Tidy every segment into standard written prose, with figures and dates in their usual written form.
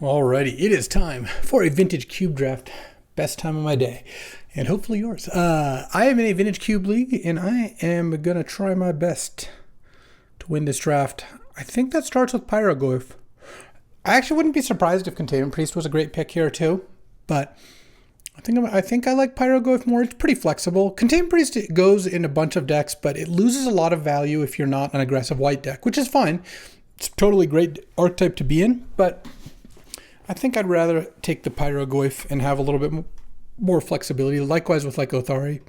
Alrighty, it is time for a vintage cube draft. Best time of my day, and hopefully yours. I am in a vintage cube league, and I am gonna try my best to win this draft. I think that starts with Pyrogoyf. I actually wouldn't be surprised if Containment Priest was a great pick here too, but I think I like Pyrogoyf more. It's pretty flexible. Containment Priest goes in a bunch of decks, but it loses a lot of value if you're not an aggressive white deck, which is fine. It's a totally great archetype to be in, but I think I'd rather take the Pyrogoyf and have a little bit more flexibility. Likewise with like Othari.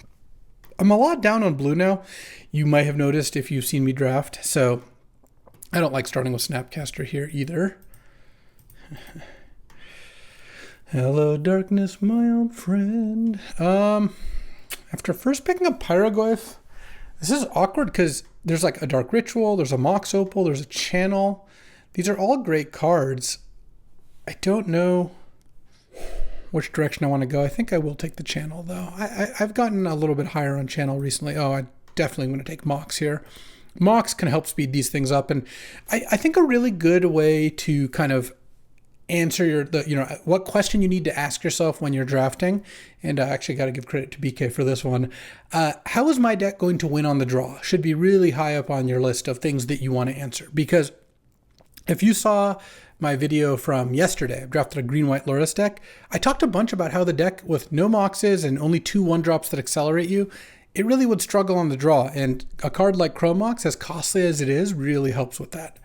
I'm a lot down on blue now. You might have noticed if you've seen me draft. So I don't like starting with Snapcaster here either. Hello, darkness, my old friend. After first picking up Pyrogoyf, this is awkward because there's like a Dark Ritual, there's a Mox Opal, there's a Channel. These are all great cards. I don't know which direction I want to go. I think I will take the Channel, though. I've gotten a little bit higher on Channel recently. Oh, I definitely want to take Mox here. Mox can help speed these things up, and I think a really good way to kind of answer what question you need to ask yourself when you're drafting, and I actually got to give credit to BK for this one. How is my deck going to win on the draw? Should be really high up on your list of things that you want to answer, because if you saw my video from yesterday, I've drafted a green-white Loris deck. I talked a bunch about how the deck with no Moxes and only 2 1-drops that accelerate you, it really would struggle on the draw. And a card like Chromox, as costly as it is, really helps with that.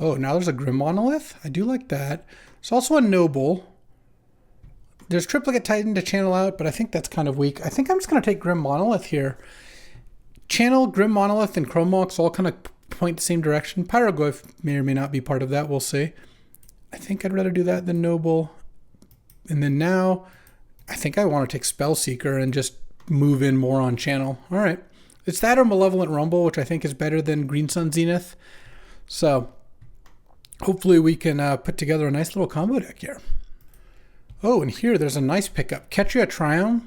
Oh, now there's a Grim Monolith. I do like that. There's also a Noble. There's Triplicate Titan to channel out, but I think that's kind of weak. I think I'm just going to take Grim Monolith here. Channel, Grim Monolith, and Chromox all kind of point the same direction. Pyrogoyf may or may not be part of that. We'll see. I think I'd rather do that than Noble. And then now, I think I want to take Spellseeker and just move in more on Channel. All right. It's that or Malevolent Rumble, which I think is better than Green Sun Zenith. So hopefully we can put together a nice little combo deck here. Oh, and here there's a nice pickup. Ketria Triumph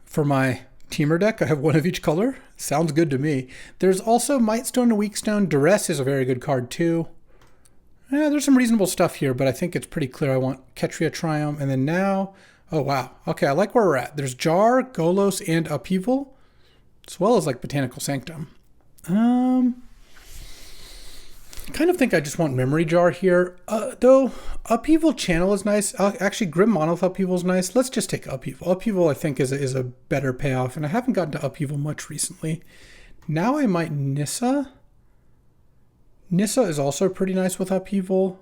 for my Teamer deck. I have one of each color. Sounds good to me. There's also Mightstone and Weakstone. Duress is a very good card too. Yeah, there's some reasonable stuff here, but I think it's pretty clear I want Ketria Triumph. And then now, oh wow. Okay, I like where we're at. There's Jar, Golos, and Upheaval, as well as like Botanical Sanctum. I kind of think I just want Memory Jar here. Though, Upheaval Channel is nice. Actually, Grim Monolith Upheaval is nice. Let's just take Upheaval. Upheaval, I think, is a better payoff, and I haven't gotten to Upheaval much recently. Now I might Nissa. Nissa is also pretty nice with Upheaval.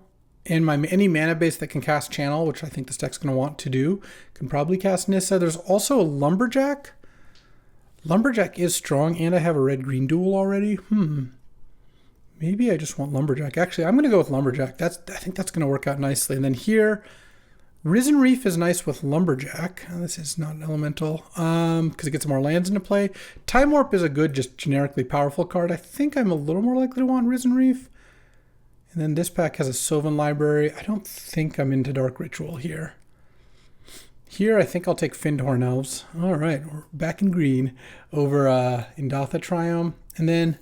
And any mana base that can cast Channel, which I think this deck's going to want to do, can probably cast Nissa. There's also a Lumberjack. Lumberjack is strong, and I have a red-green duel already. Maybe I just want Lumberjack. Actually, I'm going to go with Lumberjack. I think that's going to work out nicely. And then here, Risen Reef is nice with Lumberjack. This is not an elemental because it gets more lands into play. Time Warp is a good, just generically powerful card. I think I'm a little more likely to want Risen Reef. And then this pack has a Sylvan Library. I don't think I'm into Dark Ritual here. Here, I think I'll take Findhorn Elves. All right, we're back in green over Indatha Triumph. And then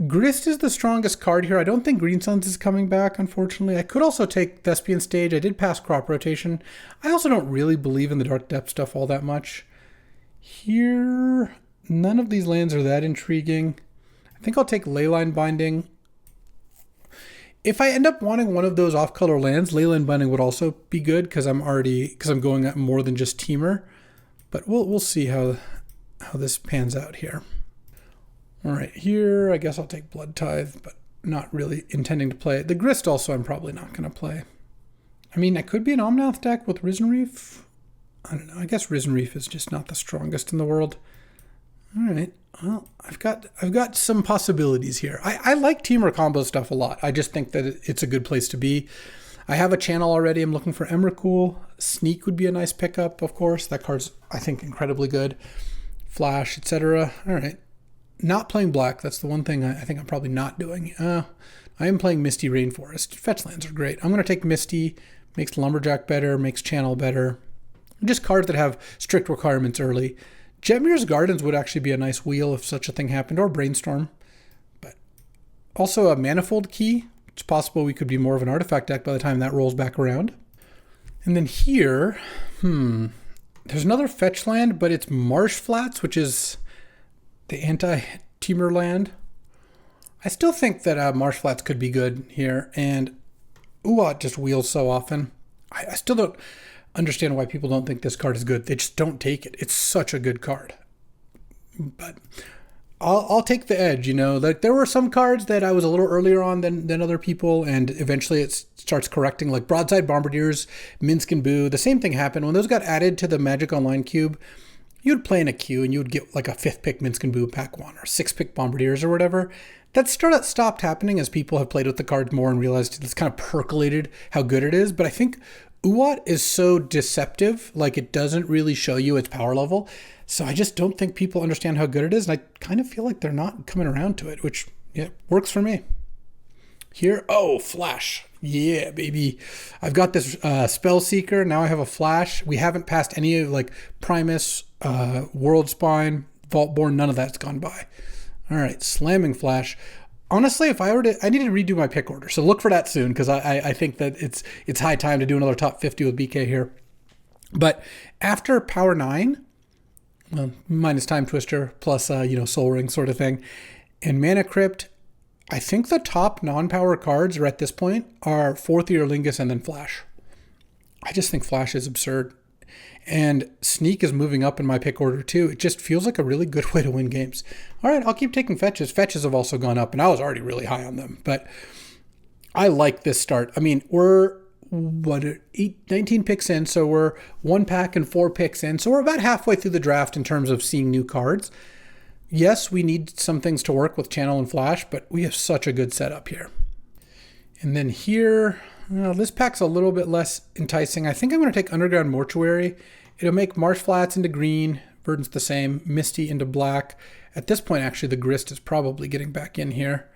Grist is the strongest card here. I don't think Green Suns is coming back, unfortunately. I could also take Thespian Stage. I did pass Crop Rotation. I also don't really believe in the Dark Depth stuff all that much. Here, none of these lands are that intriguing. I think I'll take Leyline Binding. If I end up wanting one of those off-color lands, Leyline Binding would also be good because I'm going at more than just Teamer. But we'll see how this pans out here. All right, here, I guess I'll take Blood Tithe, but not really intending to play it. The Grist also I'm probably not going to play. I mean, I could be an Omnath deck with Risen Reef. I don't know. I guess Risen Reef is just not the strongest in the world. All right. Well, I've got some possibilities here. I like Teamer combo stuff a lot. I just think that it's a good place to be. I have a Channel already. I'm looking for Emrakul. Sneak would be a nice pickup, of course. That card's, I think, incredibly good. Flash, etc. All right. Not playing black. That's the one thing I think I'm probably not doing. I am playing Misty Rainforest. Fetch lands are great. I'm going to take Misty. Makes Lumberjack better. Makes Channel better. Just cards that have strict requirements early. Jetmir's Gardens would actually be a nice wheel if such a thing happened. Or Brainstorm. But also a Manifold Key. It's possible we could be more of an artifact deck by the time that rolls back around. And then here, there's another fetch land, but it's Marsh Flats, which is the anti-Temur land. I still think that Marsh Flats could be good here, and Uat just wheels so often. I still don't understand why people don't think this card is good. They just don't take it. It's such a good card. But I'll take the edge, you know. Like, there were some cards that I was a little earlier on than other people, and eventually it starts correcting, like Broadside Bombardiers, Minsk and Boo. The same thing happened. When those got added to the Magic Online cube, you'd play in a queue and you would get like a 5th pick Minsk and Boo pack 1 or 6th pick Bombardiers or whatever. That stopped happening as people have played with the cards more and realized it's kind of percolated how good it is. But I think Uat is so deceptive, like it doesn't really show you its power level. So I just don't think people understand how good it is. And I kind of feel like they're not coming around to it, which, yeah, works for me. Here, oh, Flash. Yeah, baby. I've got this Spell Seeker. Now I have a Flash. We haven't passed any of like Primus, World Spine, Vaultborn. None of that's gone by. All right, slamming Flash. Honestly, if I were to, I need to redo my pick order. So look for that soon, because I think that it's high time to do another top 50 with BK here. But after Power 9, well, minus Time Twister, plus, Soul Ring sort of thing, and Mana Crypt, I think the top non-power cards are at this point are Fourth Earlingus and then Flash. I just think Flash is absurd. And Sneak is moving up in my pick order too. It just feels like a really good way to win games. All right, I'll keep taking fetches. Fetches have also gone up, and I was already really high on them. But I like this start. I mean, we're 19 picks in, so we're 1 pack and 4 picks in. So we're about halfway through the draft in terms of seeing new cards. Yes, we need some things to work with Channel and Flash, but we have such a good setup here. And then here, this pack's a little bit less enticing. I think I'm going to take Underground Mortuary. It'll make Marsh Flats into green, Verdant's the same, Misty into black. At this point, actually, the Grist is probably getting back in here.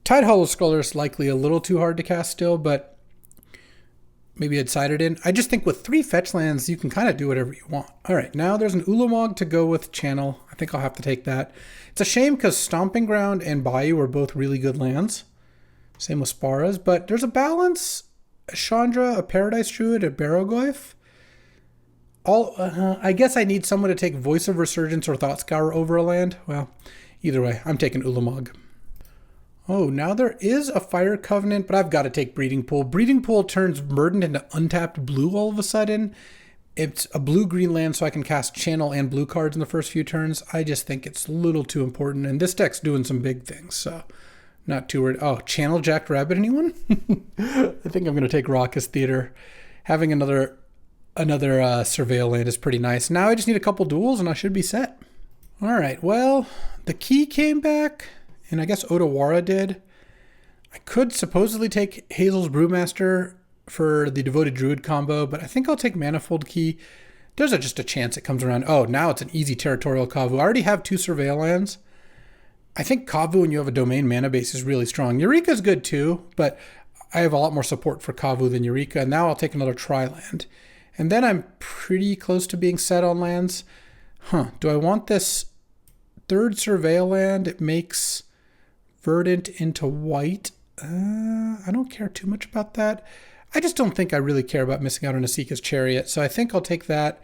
Tide Hollow Sculler is likely a little too hard to cast still, but maybe I'd side it in. I just think with 3 fetch lands, you can kind of do whatever you want. All right, now there's an Ulamog to go with Channel. I think I'll have to take that. It's a shame because Stomping Ground and Bayou are both really good lands. Same with Sparas, but there's a balance. A Chandra, a Paradise Druid, a Barrowglyph. I guess I need someone to take Voice of Resurgence or Thought Scour over a land. Well, either way, I'm taking Ulamog. Oh, now there is a Fire Covenant, but I've got to take Breeding Pool. Breeding Pool turns Verdant into untapped blue all of a sudden. It's a blue-green land, so I can cast Channel and blue cards in the first few turns. I just think it's a little too important, and this deck's doing some big things, so not too worried. Oh, Channel Jack Rabbit, anyone? I think I'm going to take Raucous Theater. Having another Surveil land is pretty nice. Now I just need a couple duels, and I should be set. All right, well, the Key came back, and I guess Odawara did. I could supposedly take Hazel's Brewmaster for the Devoted Druid combo, but I think I'll take Manifold Key. There's just a chance it comes around. Oh, now it's an easy Territorial Kavu. I already have 2 Surveil lands. I think Kavu, when you have a domain mana base, is really strong. Eureka's good too, but I have a lot more support for Kavu than Eureka. And now I'll take another Tri-land. And then I'm pretty close to being set on lands. Do I want this 3rd Surveil land? It makes Verdant into white. I don't care too much about that. I just don't think I really care about missing out on Asika's Chariot. So I think I'll take that.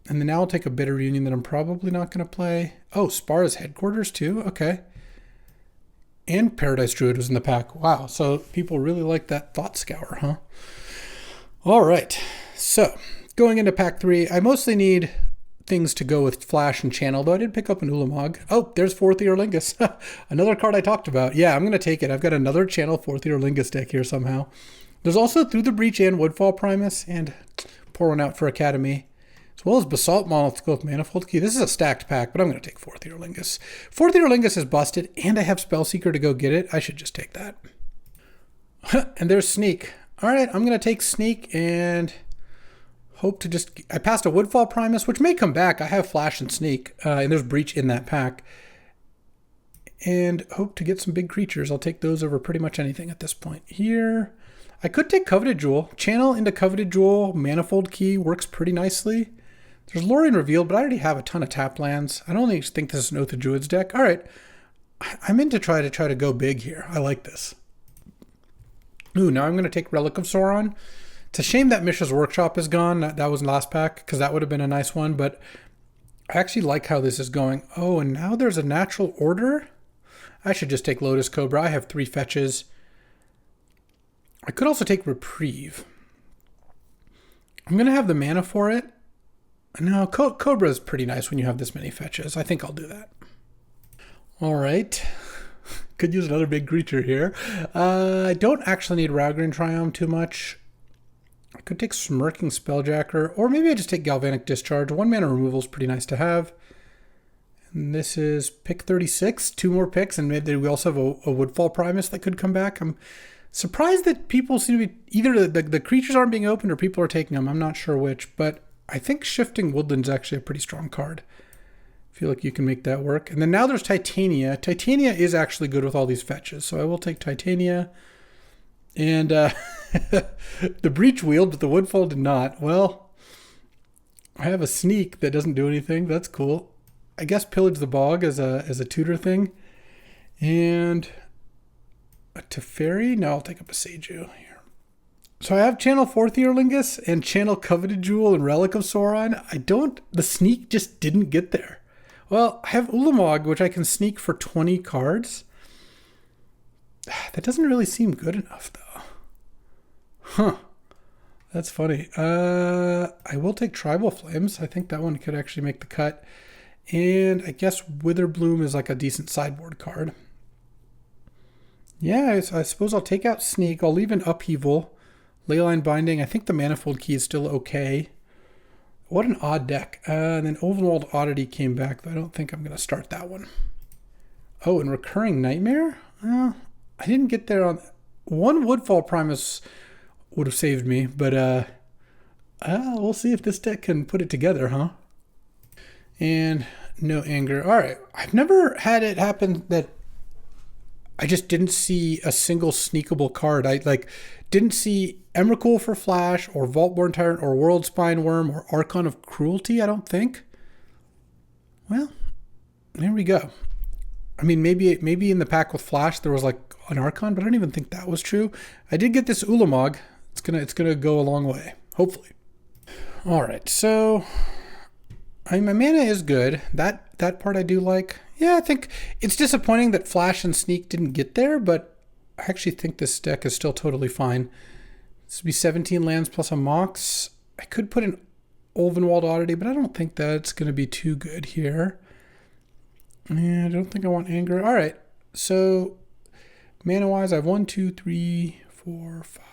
And then now I'll take a Bitter Union that I'm probably not going to play. Oh, Spara's Headquarters too? Okay. And Paradise Druid was in the pack. Wow, so people really like that Thought Scour, huh? All right, so going into pack 3, I mostly need things to go with Flash and Channel, though I did pick up an Ulamog. Oh, there's Fourth Earlingus. Another card I talked about. Yeah, I'm going to take it. I've got another Channel Fourth Earlingus deck here somehow. There's also Through the Breach and Woodfall Primus, and pour one out for Academy, as well as Basalt Monolith to go with Manifold Key. This is a stacked pack, but I'm going to take Fourth Earlingus. Fourth Earlingus is busted, and I have Spellseeker to go get it. I should just take that. And there's Sneak. All right, I'm going to take Sneak and hope to just... I passed a Woodfall Primus, which may come back. I have Flash and Sneak, and there's Breach in that pack. And hope to get some big creatures. I'll take those over pretty much anything at this point. Here, I could take Coveted Jewel. Channel into Coveted Jewel, Manifold Key works pretty nicely. There's Lorien Revealed, but I already have a ton of tap lands. I don't think this is an Oath of Druids deck. All right, I'm in to try to go big here. I like this. Ooh, now I'm going to take Relic of Sauron. It's a shame that Mishra's Workshop is gone. That was last pack, because that would have been a nice one, but I actually like how this is going. Oh, and now there's a natural order? I should just take Lotus Cobra. I have 3 fetches. I could also take Reprieve. I'm going to have the mana for it. No, Cobra is pretty nice when you have this many fetches. I think I'll do that. All right. Could use another big creature here. I don't actually need Ragran Triumph too much. I could take Smirking Spelljacker, or maybe I just take Galvanic Discharge. 1 mana removal is pretty nice to have. And this is pick 36, 2 more picks, and maybe we also have a Woodfall Primus that could come back. I'm surprised that people seem to be, either the creatures aren't being opened or people are taking them. I'm not sure which, but I think Shifting Woodland's actually a pretty strong card. I feel like you can make that work. And then now there's Titania. Titania is actually good with all these fetches, so I will take Titania. And the Breach Wield, but the Woodfall did not. Well, I have a Sneak that doesn't do anything. That's cool. I guess Pillage the Bog as a tutor thing. And a Teferi? No, I'll take up a Seiju here. So I have Channel Fourth Earlingus and Channel Coveted Jewel and Relic of Sauron. The Sneak just didn't get there. Well, I have Ulamog, which I can sneak for 20 cards. That doesn't really seem good enough, though. Huh. That's funny. I will take Tribal Flames. I think that one could actually make the cut. And I guess Witherbloom is like a decent sideboard card. Yeah, I suppose I'll take out Sneak. I'll leave an Upheaval. Leyline Binding. I think the Manifold Key is still okay. What an odd deck. And then Ovenwald Oddity came back, but I don't think I'm going to start that one. Oh, and Recurring Nightmare? Well, I didn't get there on... One Woodfall Primus would have saved me, but we'll see if this deck can put it together, huh? And no Anger. All right. I've never had it happen that I just didn't see a single sneakable card. I didn't see Emrakul for Flash, or Vaultborn Tyrant, or World Spine Worm, or Archon of Cruelty, I don't think. Well, there we go. I mean, maybe in the pack with Flash there was like an Archon, but I don't even think that was true. I did get this Ulamog. It's gonna go a long way, hopefully. All right, so my mana is good. That part I do like. Yeah, I think it's disappointing that Flash and Sneak didn't get there, but I actually think this deck is still totally fine. This would be 17 lands plus a Mox. I could put an Ulvenwald Oddity, but I don't think that's going to be too good here. Yeah, I don't think I want Anger. All right, so mana-wise, I have 1, 2, 3, 4, 5,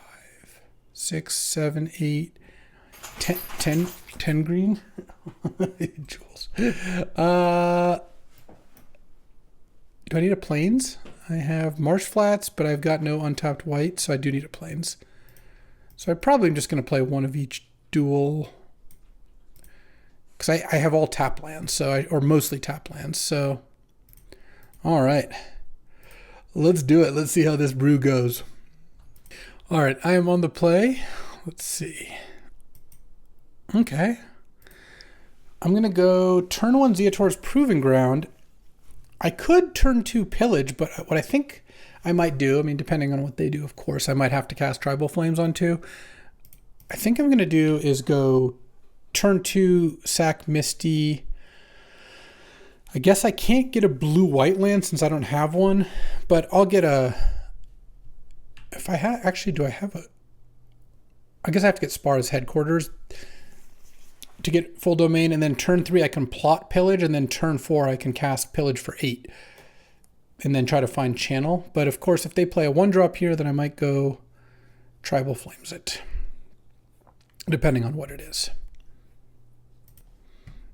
6, 7, 8, 10 green. Jewels. Do I need a Plains? I have Marsh Flats, but I've got no untapped white, so I do need a Plains. So I probably am just going to play one of each dual, because I have all tap lands, or mostly tap lands. So, all right, let's do it. Let's see how this brew goes. All right, I am on the play. Let's see. Okay, I'm going to go turn 1 Zeator's Proving Ground. I could turn 2 Pillage, but what I think I might do, I mean, depending on what they do, of course, I might have to cast Tribal Flames on 2. I think I'm going to do is go turn 2, sack Misty. I guess I can't get a blue-white land since I don't have one, but I'll get a... If I have... Actually, do I have a... I guess I have to get Spar's Headquarters to get full domain, and then turn 3 I can plot Pillage, and then turn 4 I can cast Pillage for 8 and then try to find Channel. But of course, if they play a 1-drop here, then I might go Tribal Flames it, depending on what it is.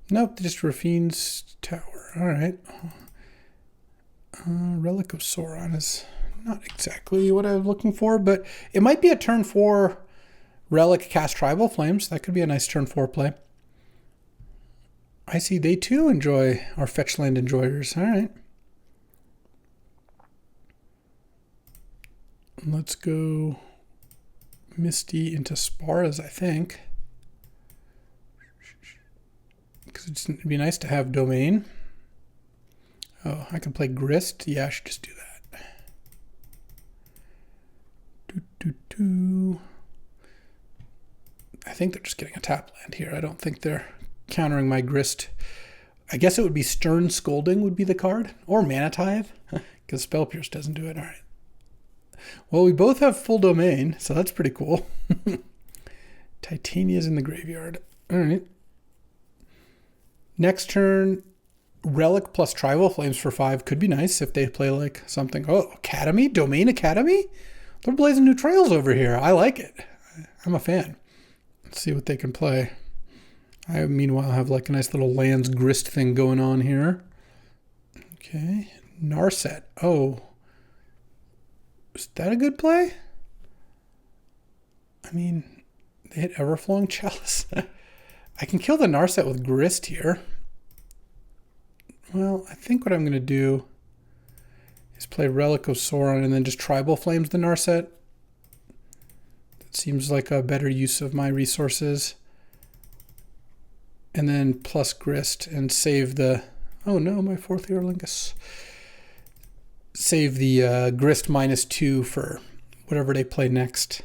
Nope, just Rafine's Tower. All right. Relic of Sauron is not exactly what I was looking for, but it might be a turn 4 Relic cast Tribal Flames. That could be a nice turn 4 play. I see they too enjoy our fetch land enjoyers. All right. Let's go Misty into Sparas, I think. Because it'd be nice to have domain. Oh, I can play Grist. Yeah, I should just do that. I think they're just getting a tap land here. I don't think they're countering my Grist. I guess it would be Stern Scolding would be the card, or Mana Tithe, because Spell Pierce doesn't do it. All right. Well, we both have full domain, so that's pretty cool. Titania's in the graveyard. All right. Next turn, Relic plus Tribal Flames for 5 could be nice if they play like something. Oh, Academy? Domain Academy? They're blazing new trails over here. I like it. I'm a fan. Let's see what they can play. I, meanwhile, have like a nice little lands Grist thing going on here. Okay. Narset. Oh. Is that a good play? I mean, they hit Everflowing Chalice. I can kill the Narset with Grist here. Well, I think what I'm going to do is play Relic of Sauron and then just Tribal Flames the Narset. That seems like a better use of my resources. And then plus Grist and save the... Oh no, my 4th Eorlingus. Save the Grist -2 for whatever they play next.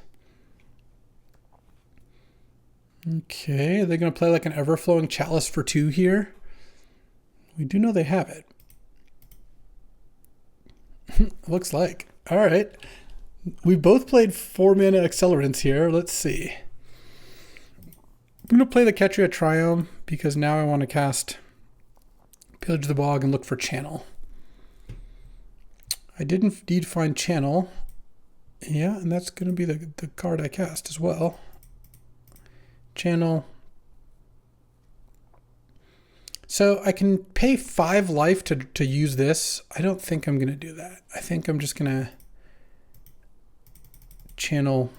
Okay, they're going to play like an Everflowing Chalice for 2 here. We do know they have it. Looks like. All right. We both played 4 mana accelerants here. Let's see. I'm going to play the Ketria Triome because now I want to cast Pillage the Bog and look for Channel. I did indeed find Channel. Yeah, and that's going to be the card I cast as well. Channel. So I can pay 5 life to use this. I don't think I'm going to do that. I think I'm just going to channel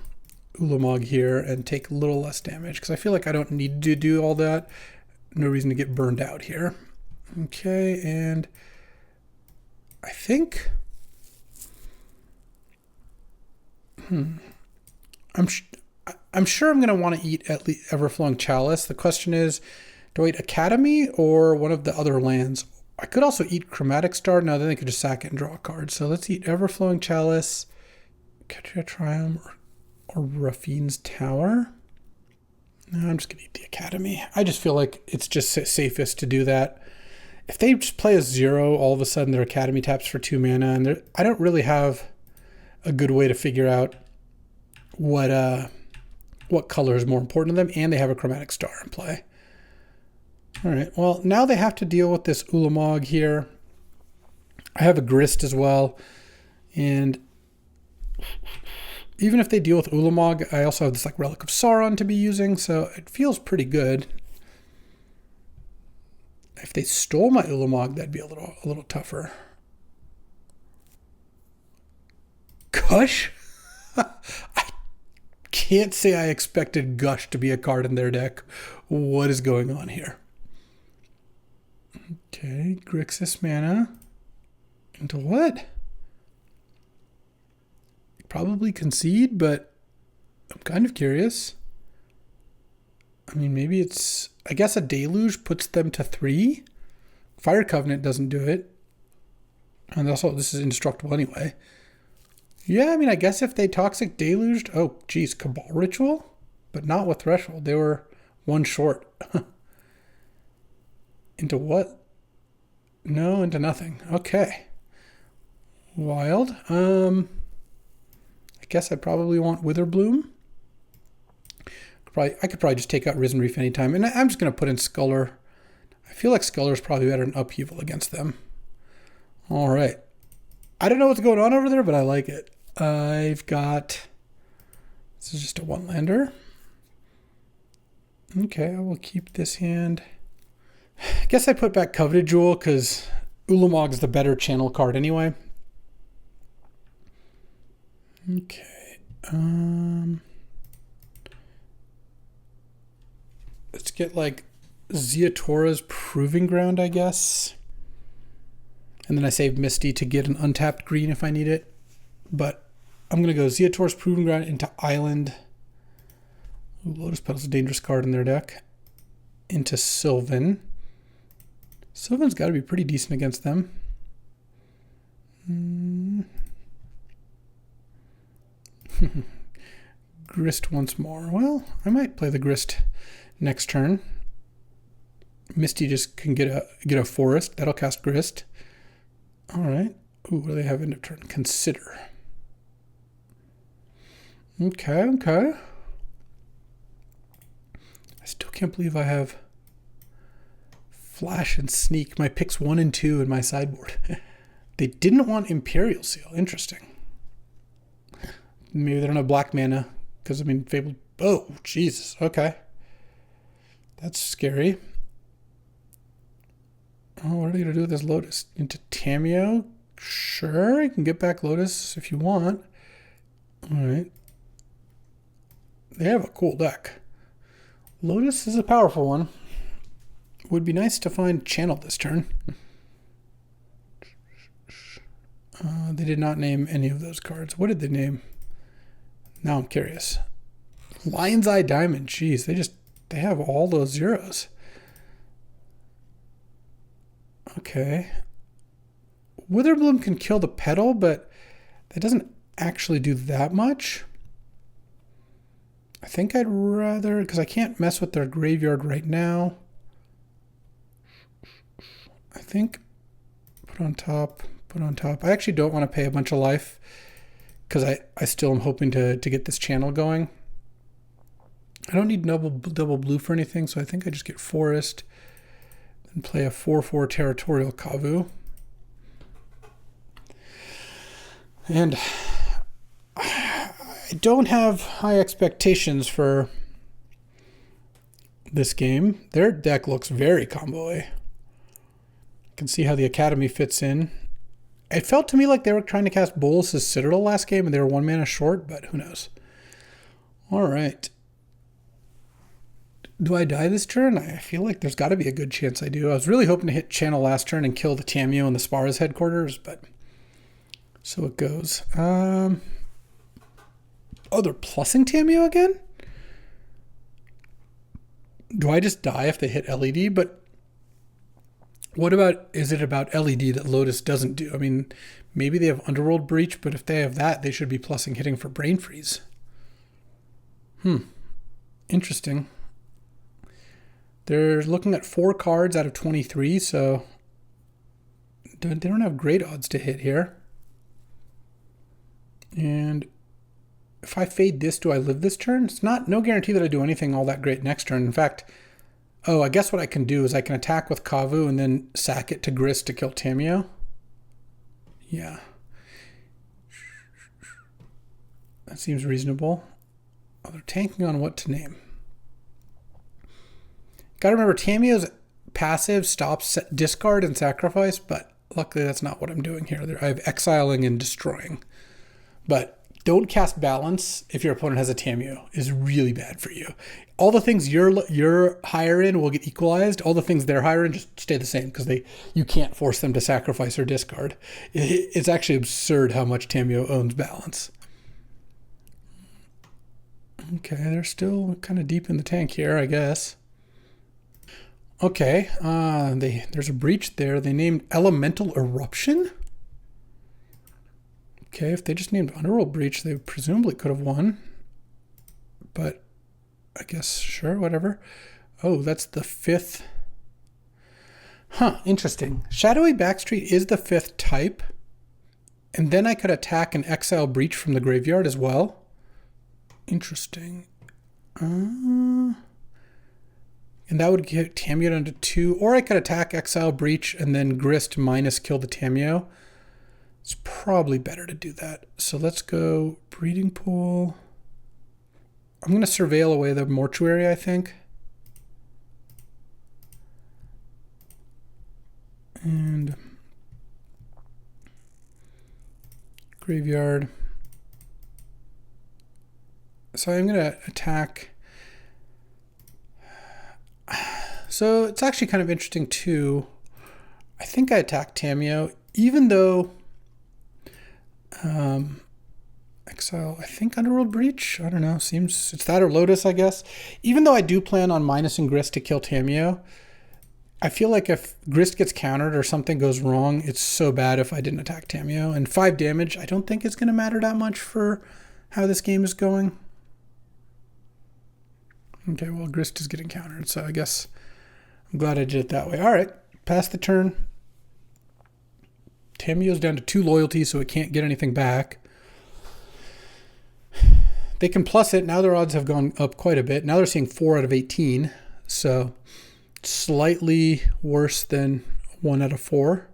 Ulamog here and take a little less damage because I feel like I don't need to do all that. No reason to get burned out here. Okay, and I think... I'm sure I'm going to want to eat at least Everflowing Chalice. The question is, do I eat Academy or one of the other lands? I could also eat Chromatic Star. No, then I could just sack it and draw a card. So let's eat Everflowing Chalice, Ketria Triumph, or Raffine's Tower. No, I'm just going to eat the Academy. I just feel like it's just safest to do that. If they just play a 0, all of a sudden their Academy taps for 2 mana, and I don't really have a good way to figure out what color is more important to them, and they have a Chromatic Star in play. All right, well, now they have to deal with this Ulamog here. I have a Grist as well, and even if they deal with Ulamog, I also have this like Relic of Sauron to be using, so it feels pretty good. If they stole my Ulamog, that'd be a little tougher. Gush? I can't say I expected Gush to be a card in their deck. What is going on here? Okay, Grixis mana. Into what? Probably concede, but I'm kind of curious. I mean, maybe it's... I guess a Deluge puts them to 3. Fire Covenant doesn't do it. And also, this is indestructible anyway. Yeah, I mean, I guess if they Toxic Deluged... Oh, geez, Cabal Ritual? But not with Threshold. They were 1 short. Into what? No, into nothing. Okay. Wild. I guess I probably want Witherbloom. I could probably just take out Risen Reef anytime. And I'm just going to put in Sculler. I feel like Sculler is probably better than Upheaval against them. All right. I don't know what's going on over there, but I like it. I've got... This is just a 1-lander. Okay, I will keep this hand. I guess I put back Coveted Jewel because Ulamog's the better channel card anyway. Okay. Let's get like Ziatora's Proving Ground, I guess. And then I saved Misty to get an untapped green if I need it. But I'm going to go Ziatora's Proving Ground into Island. Ooh, Lotus Petal's a dangerous card in their deck. Into Sylvan. Sylvan's got to be pretty decent against them. Grist once more. Well, I might play the Grist next turn. Misty just can get a forest. That'll cast Grist. All right. Ooh, what do they have end of turn? Consider. Okay, okay. I still can't believe I have Flash and Sneak, my picks 1 and 2 in my sideboard. They didn't want Imperial Seal. Interesting. Maybe they don't have black mana, because, I mean, Fabled... Oh, Jesus. Okay. That's scary. Oh, what are they going to do with this Lotus? Into Tameo? Sure, you can get back Lotus if you want. All right. They have a cool deck. Lotus is a powerful one. Would be nice to find Channel this turn. They did not name any of those cards. What did they name? Now I'm curious. Lion's Eye Diamond. Jeez, they have all those zeros. Okay. Witherbloom can kill the petal, but that doesn't actually do that much. I think I'd rather, because I can't mess with their graveyard right now. I think put on top. I actually don't want to pay a bunch of life because I still am hoping to get this channel going. I don't need double blue for anything, so I think I just get Forest and play a 4/4 Territorial Kavu. And I don't have high expectations for this game. Their deck looks very combo-y. I can see how the Academy fits in. It felt to me like they were trying to cast Bolus's Citadel last game and they were 1 mana short, but who knows. All right. Do I die this turn? I feel like there's got to be a good chance I do. I was really hoping to hit Channel last turn and kill the Tameo and the Spara's headquarters, but so it goes. Oh, they're plussing Tameo again? Do I just die if they hit LED? But what about, is it about LED that Lotus doesn't do? I mean, maybe they have Underworld Breach, but if they have that, they should be plussing hitting for Brain Freeze. Interesting. They're looking at 4 cards out of 23, so they don't have great odds to hit here. And if I fade this, do I live this turn? It's no guarantee that I do anything all that great next turn. In fact, oh, I guess what I can do is I can attack with Kavu and then sack it to Grist to kill Tameo. Yeah. That seems reasonable. Oh, they're tanking on what to name. Gotta remember, Tameo's passive stops discard and sacrifice, but luckily that's not what I'm doing here. I have exiling and destroying. But don't cast Balance if your opponent has a Tameo. Is really bad for you. All the things you're higher in will get equalized. All the things they're higher in just stay the same because you can't force them to sacrifice or discard. It's actually absurd how much Tameo owns Balance. Okay, they're still kind of deep in the tank here, I guess. Okay, there's a breach there. They named Elemental Eruption. Okay, if they just named Underworld Breach, they presumably could have won. But I guess, sure, whatever. Oh, that's the 5th. Huh, interesting. Shadowy Backstreet is the 5th type. And then I could attack an Exile Breach from the graveyard as well. Interesting. And that would get Tameo down to 2. Or I could attack Exile Breach and then Grist minus kill the Tameo. It's probably better to do that. So let's go Breeding Pool. I'm going to surveil away the Mortuary, I think. And Graveyard. So I'm going to attack. So it's actually kind of interesting too. I think I attacked Tameo, even though Exile, I think Underworld Breach, I don't know, seems it's that or Lotus, I guess. Even though I do plan on minusing Grist to kill Tameo, I feel like if Grist gets countered or something goes wrong, it's so bad if I didn't attack Tameo. And 5 damage, I don't think it's going to matter that much for how this game is going. Okay, well, Grist is getting countered, so I guess I'm glad I did it that way. All right, pass the turn. Tamiyo's down to 2 loyalty, so it can't get anything back. They can plus it. Now their odds have gone up quite a bit. Now they're seeing 4 out of 18, so slightly worse than 1 out of 4.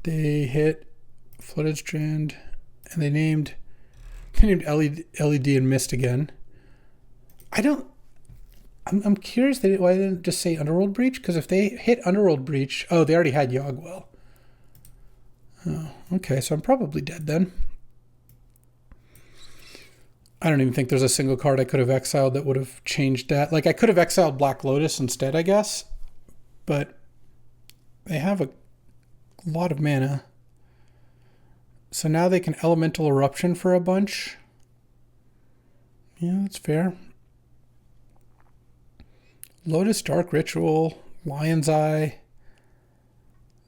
They hit Flooded Strand, and they named LED and missed again. I'm curious why they didn't just say Underworld Breach, because if they hit Underworld Breach, oh, they already had Yogwell. Oh, okay, so I'm probably dead then. I don't even think there's a single card I could have exiled that would have changed that. Like, I could have exiled Black Lotus instead, I guess. But they have a lot of mana. So now they can Elemental Eruption for a bunch. Yeah, that's fair. Lotus Dark Ritual, Lion's Eye.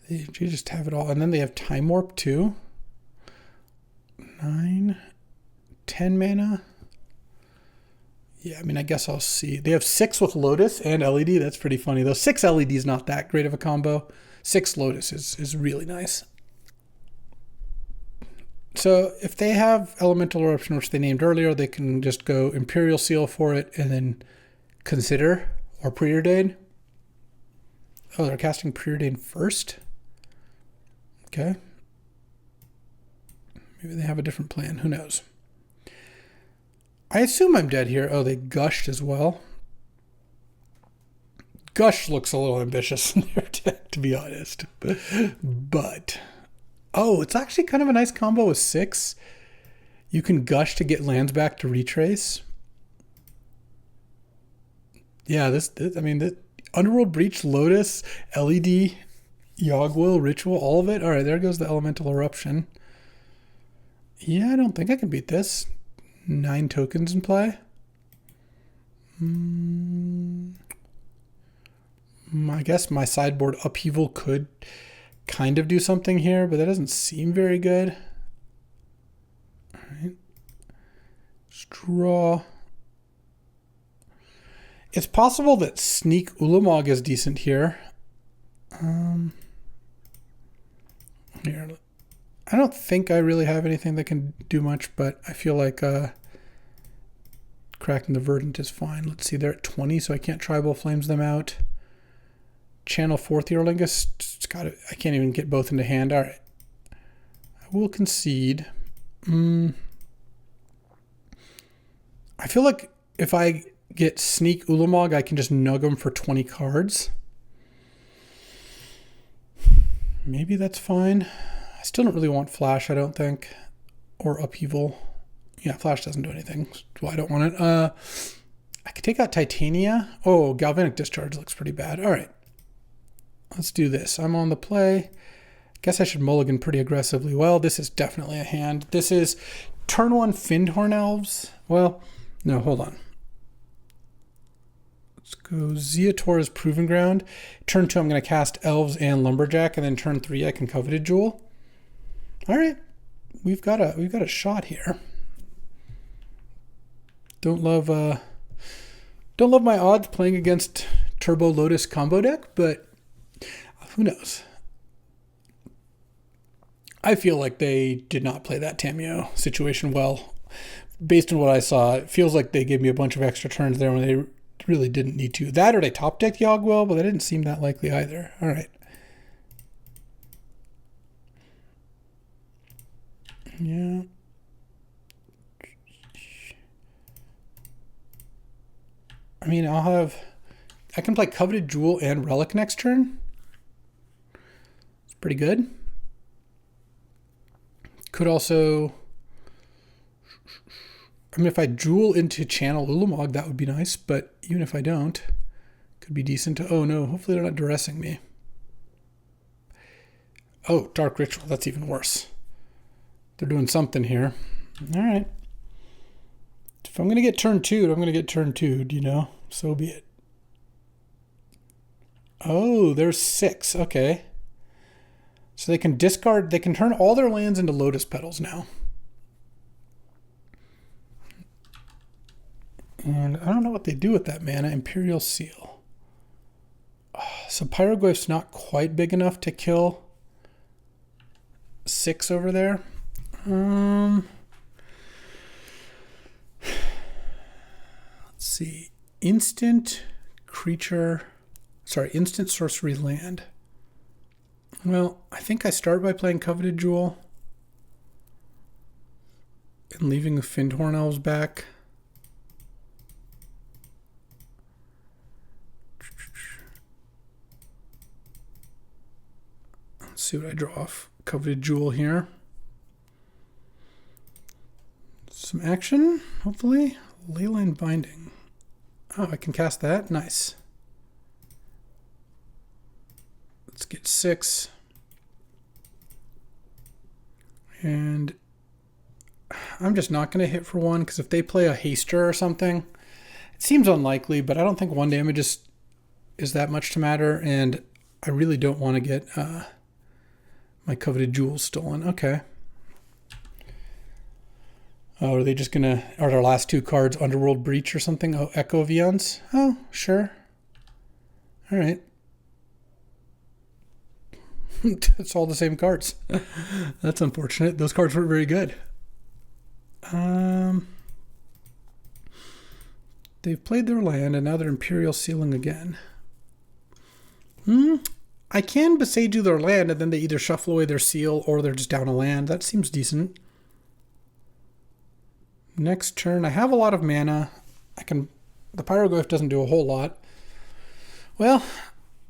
You just have it all. And then they have Time Warp too. 9... 10 mana. Yeah, I mean, I guess I'll see. They have 6 with Lotus and LED. That's pretty funny, though. 6 LED is not that great of a combo. 6 Lotus is really nice. So if they have Elemental Eruption, which they named earlier, they can just go Imperial Seal for it and then Consider or Preordain. Oh, they're casting Preordain first? Okay. Maybe they have a different plan. Who knows? I assume I'm dead here. Oh, they gushed as well. Gush looks a little ambitious in their deck, to be honest. But, oh, it's actually kind of a nice combo with 6. You can gush to get lands back to retrace. Yeah, this I mean, the Underworld Breach, Lotus, LED, Yogwell, Ritual, all of it. All right, there goes the Elemental Eruption. Yeah, I don't think I can beat this. 9 tokens in play. I guess my sideboard Upheaval could kind of do something here, but that doesn't seem very good. All right. Straw. It's possible that Sneak Ulamog is decent here. Here. I don't think I really have anything that can do much, but I feel like Cracking the Verdant is fine. Let's see, they're at 20, so I can't Tribal Flames them out. Channel 4th Eorlingus. I can't even get both into hand. All right. I will concede. I feel like if I get Sneak Ulamog, I can just nug them for 20 cards. Maybe that's fine. I still don't really want Flash, I don't think. Or Upheaval. Yeah, Flash doesn't do anything. So I don't want it. I could take out Titania. Oh, Galvanic Discharge looks pretty bad. All right. Let's do this. I'm on the play. Guess I should mulligan pretty aggressively. Well, this is definitely a hand. This is turn 1 Findhorn Elves. Well, no, hold on. Let's go Zeator's Proving Ground. Turn 2, I'm going to cast Elves and Lumberjack, and then turn 3, I can Coveted Jewel. All right, we've got a shot here. Don't love my odds playing against Turbo Lotus combo deck, but who knows? I feel like they did not play that Tamiyo situation well. Based on what I saw, it feels like they gave me a bunch of extra turns there when they really didn't need to. That or they top decked Yogwell, but that didn't seem that likely either. All right. Yeah. I mean, I can play Coveted Jewel and Relic next turn. It's pretty good. Could also, I mean, if I Jewel into Channel Ulamog, that would be nice, but even if I don't, could be decent to, oh no, hopefully they're not duressing me. Oh, Dark Ritual, that's even worse. They're doing something here. All right. If I'm going to get turn 2'd, I'm going to get turn 2'd, you know? So be it. Oh, there's 6. Okay. So they can discard, they can turn all their lands into Lotus Petals now. And I don't know what they do with that mana. Imperial Seal. So Pyroglyph's not quite big enough to kill 6 over there. Let's see. Instant sorcery land. Well, I think I start by playing Coveted Jewel and leaving the Fyndhorn Elves back. Let's see what I draw off. Coveted Jewel here. Some action, hopefully. Leyline Binding. Oh, I can cast that? Nice. Let's get 6. And I'm just not going to hit for 1, because if they play a Haster or something, it seems unlikely, but I don't think 1 damage is that much to matter, and I really don't want to get my Coveted Jewel stolen. Okay. Oh, are they just going to... Are their last 2 cards Underworld Breach or something? Oh, Echo Vions? Oh, sure. All right. It's all the same cards. That's unfortunate. Those cards weren't very good. They've played their land, and now they're Imperial Sealing again. I can Besage you their land, and then they either shuffle away their seal, or they're just down a land. That seems decent. Next turn, I have a lot of mana. The Pyroglyph doesn't do a whole lot. Well,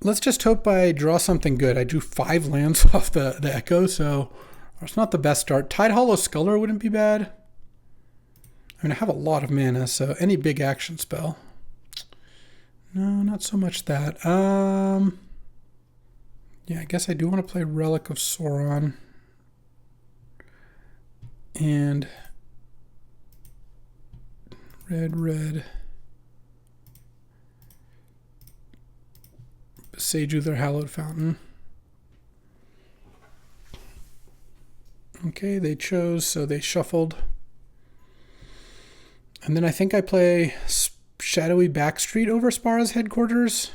let's just hope I draw something good. I drew 5 lands off the Echo, so it's not the best start. Tidehollow Sculler wouldn't be bad. I mean, I have a lot of mana, so any big action spell. No, not so much that. Yeah, I guess I do want to play Relic of Sauron. And red. Besage you their Hallowed Fountain. Okay, they chose, so they shuffled. And then I think I play Shadowy Backstreet over Spara's Headquarters.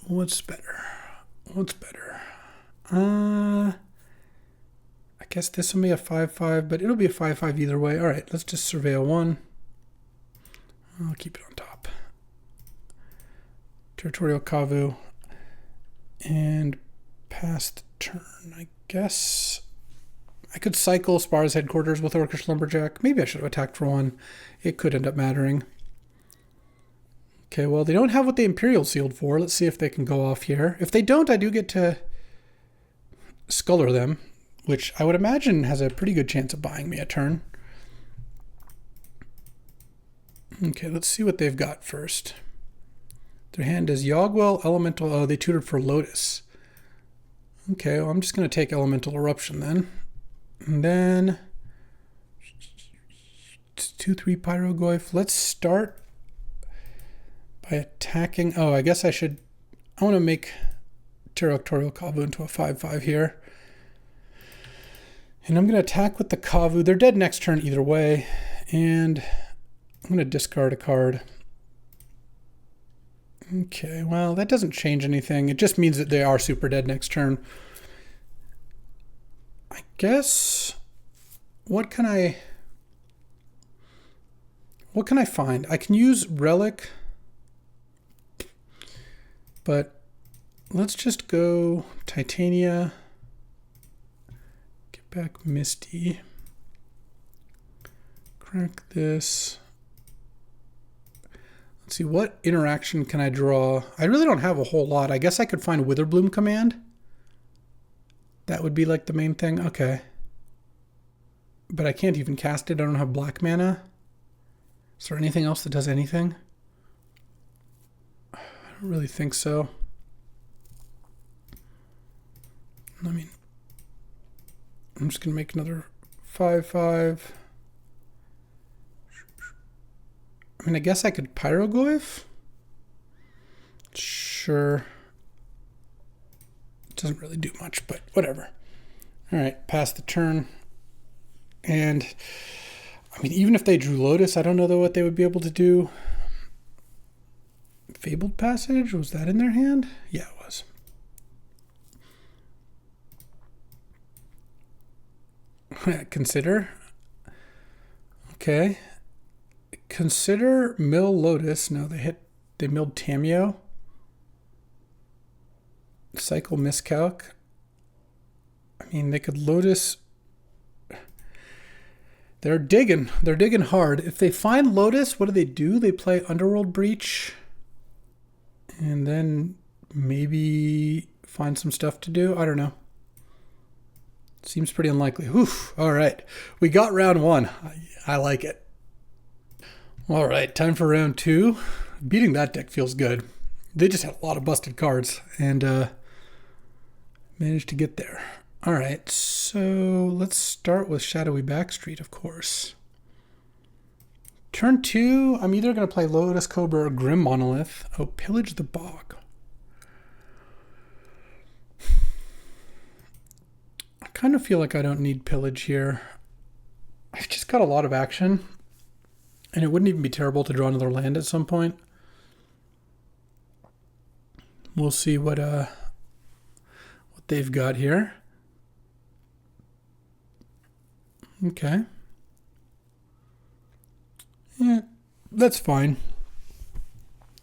What's better? I guess this will be a 5/5, but it'll be a 5/5 either way. All right, let's just Surveil 1. I'll keep it on top. Territorial Kavu. And past turn, I guess. I could cycle Spara's Headquarters with Orcish Lumberjack. Maybe I should have attacked for 1. It could end up mattering. Okay, well, they don't have what they Imperial sealed for. Let's see if they can go off here. If they don't, I do get to Sculler them, which I would imagine has a pretty good chance of buying me a turn. Okay, let's see what they've got first. Their hand is Yogwell, Elemental... Oh, they tutored for Lotus. Okay, well, I'm just going to take Elemental Eruption then. And then 2/3 Pyroglyph. Let's start by attacking. Oh, I guess I want to make Territorial Kavu into a 5/5 here. And I'm going to attack with the Kavu. They're dead next turn either way. And I'm going to discard a card. Okay, well, that doesn't change anything. It just means that they are super dead next turn. I guess, what can I find? I can use Relic, but let's just go Titania, get back Misty, crack this. Let's see, what interaction can I draw? I really don't have a whole lot. I guess I could find Witherbloom Command. That would be like the main thing. Okay. But I can't even cast it. I don't have black mana. Is there anything else that does anything? I don't really think so. I mean, I'm just going to make another 5/5. I mean, I guess I could Pyroglyph. Sure. It doesn't really do much, but whatever. All right, pass the turn. And I mean, even if they drew Lotus, I don't know though what they would be able to do. Fabled Passage, was that in their hand? Yeah, it was. Consider. Okay. Consider mill Lotus. No, they milled Tameo. Cycle miscalc. I mean, they could Lotus. They're digging hard. If they find Lotus, what do? They play Underworld Breach. And then maybe find some stuff to do. I don't know. Seems pretty unlikely. Oof. All right. We got round one. I like it. All right. Time for round two. Beating that deck feels good. They just had a lot of busted cards and managed to get there. All right. So let's start with Shadowy Backstreet, of course. Turn two, I'm either going to play Lotus Cobra or Grim Monolith. Oh, Pillage the Bog. I kind of feel like I don't need Pillage here. I've just got a lot of action. And it wouldn't even be terrible to draw another land at some point. We'll see what they've got here. Okay. Yeah, that's fine.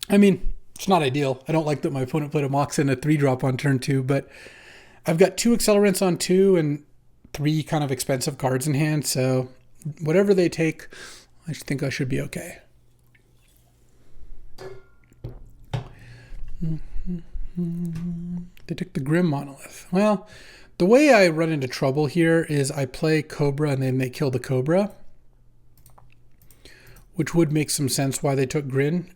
I mean, it's not ideal. I don't like that my opponent played a Mox and a 3-drop on turn 2, but I've got 2 accelerants on 2 and 3 kind of expensive cards in hand, so whatever they take, I think I should be okay. They took the Grim Monolith. Well, the way I run into trouble here is I play Cobra and then they kill the Cobra, which would make some sense why they took Grim.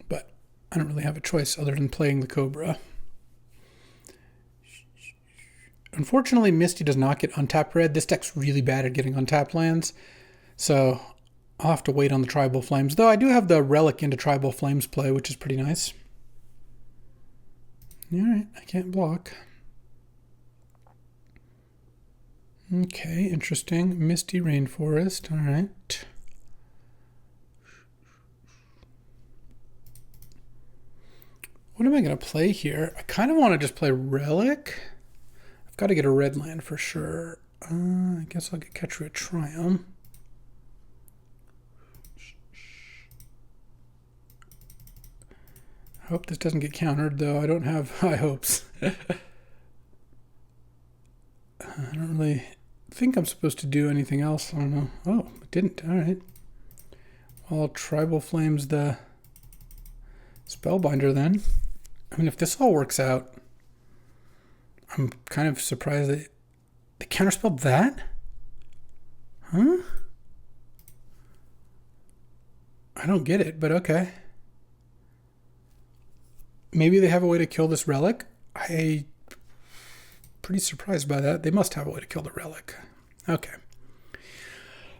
But I don't really have a choice other than playing the Cobra. Unfortunately, Misty does not get untapped red. This deck's really bad at getting untapped lands. So I'll have to wait on the Tribal Flames. Though I do have the Relic into Tribal Flames play, which is pretty nice. Alright, I can't block. Okay, interesting. Misty Rainforest. All right. What am I going to play here? I kind of want to just play Relic. I've got to get a red land for sure. I guess I'll get Ketria Triumph. I hope this doesn't get countered, though. I don't have high hopes. I don't really think I'm supposed to do anything else. I don't know. Oh, it didn't. All right. Well, Tribal Flames the Spellbinder then. I mean, if this all works out, I'm kind of surprised that they counterspelled that? Huh? I don't get it, but okay. Maybe they have a way to kill this Relic. I'm pretty surprised by that. They must have a way to kill the Relic. Okay.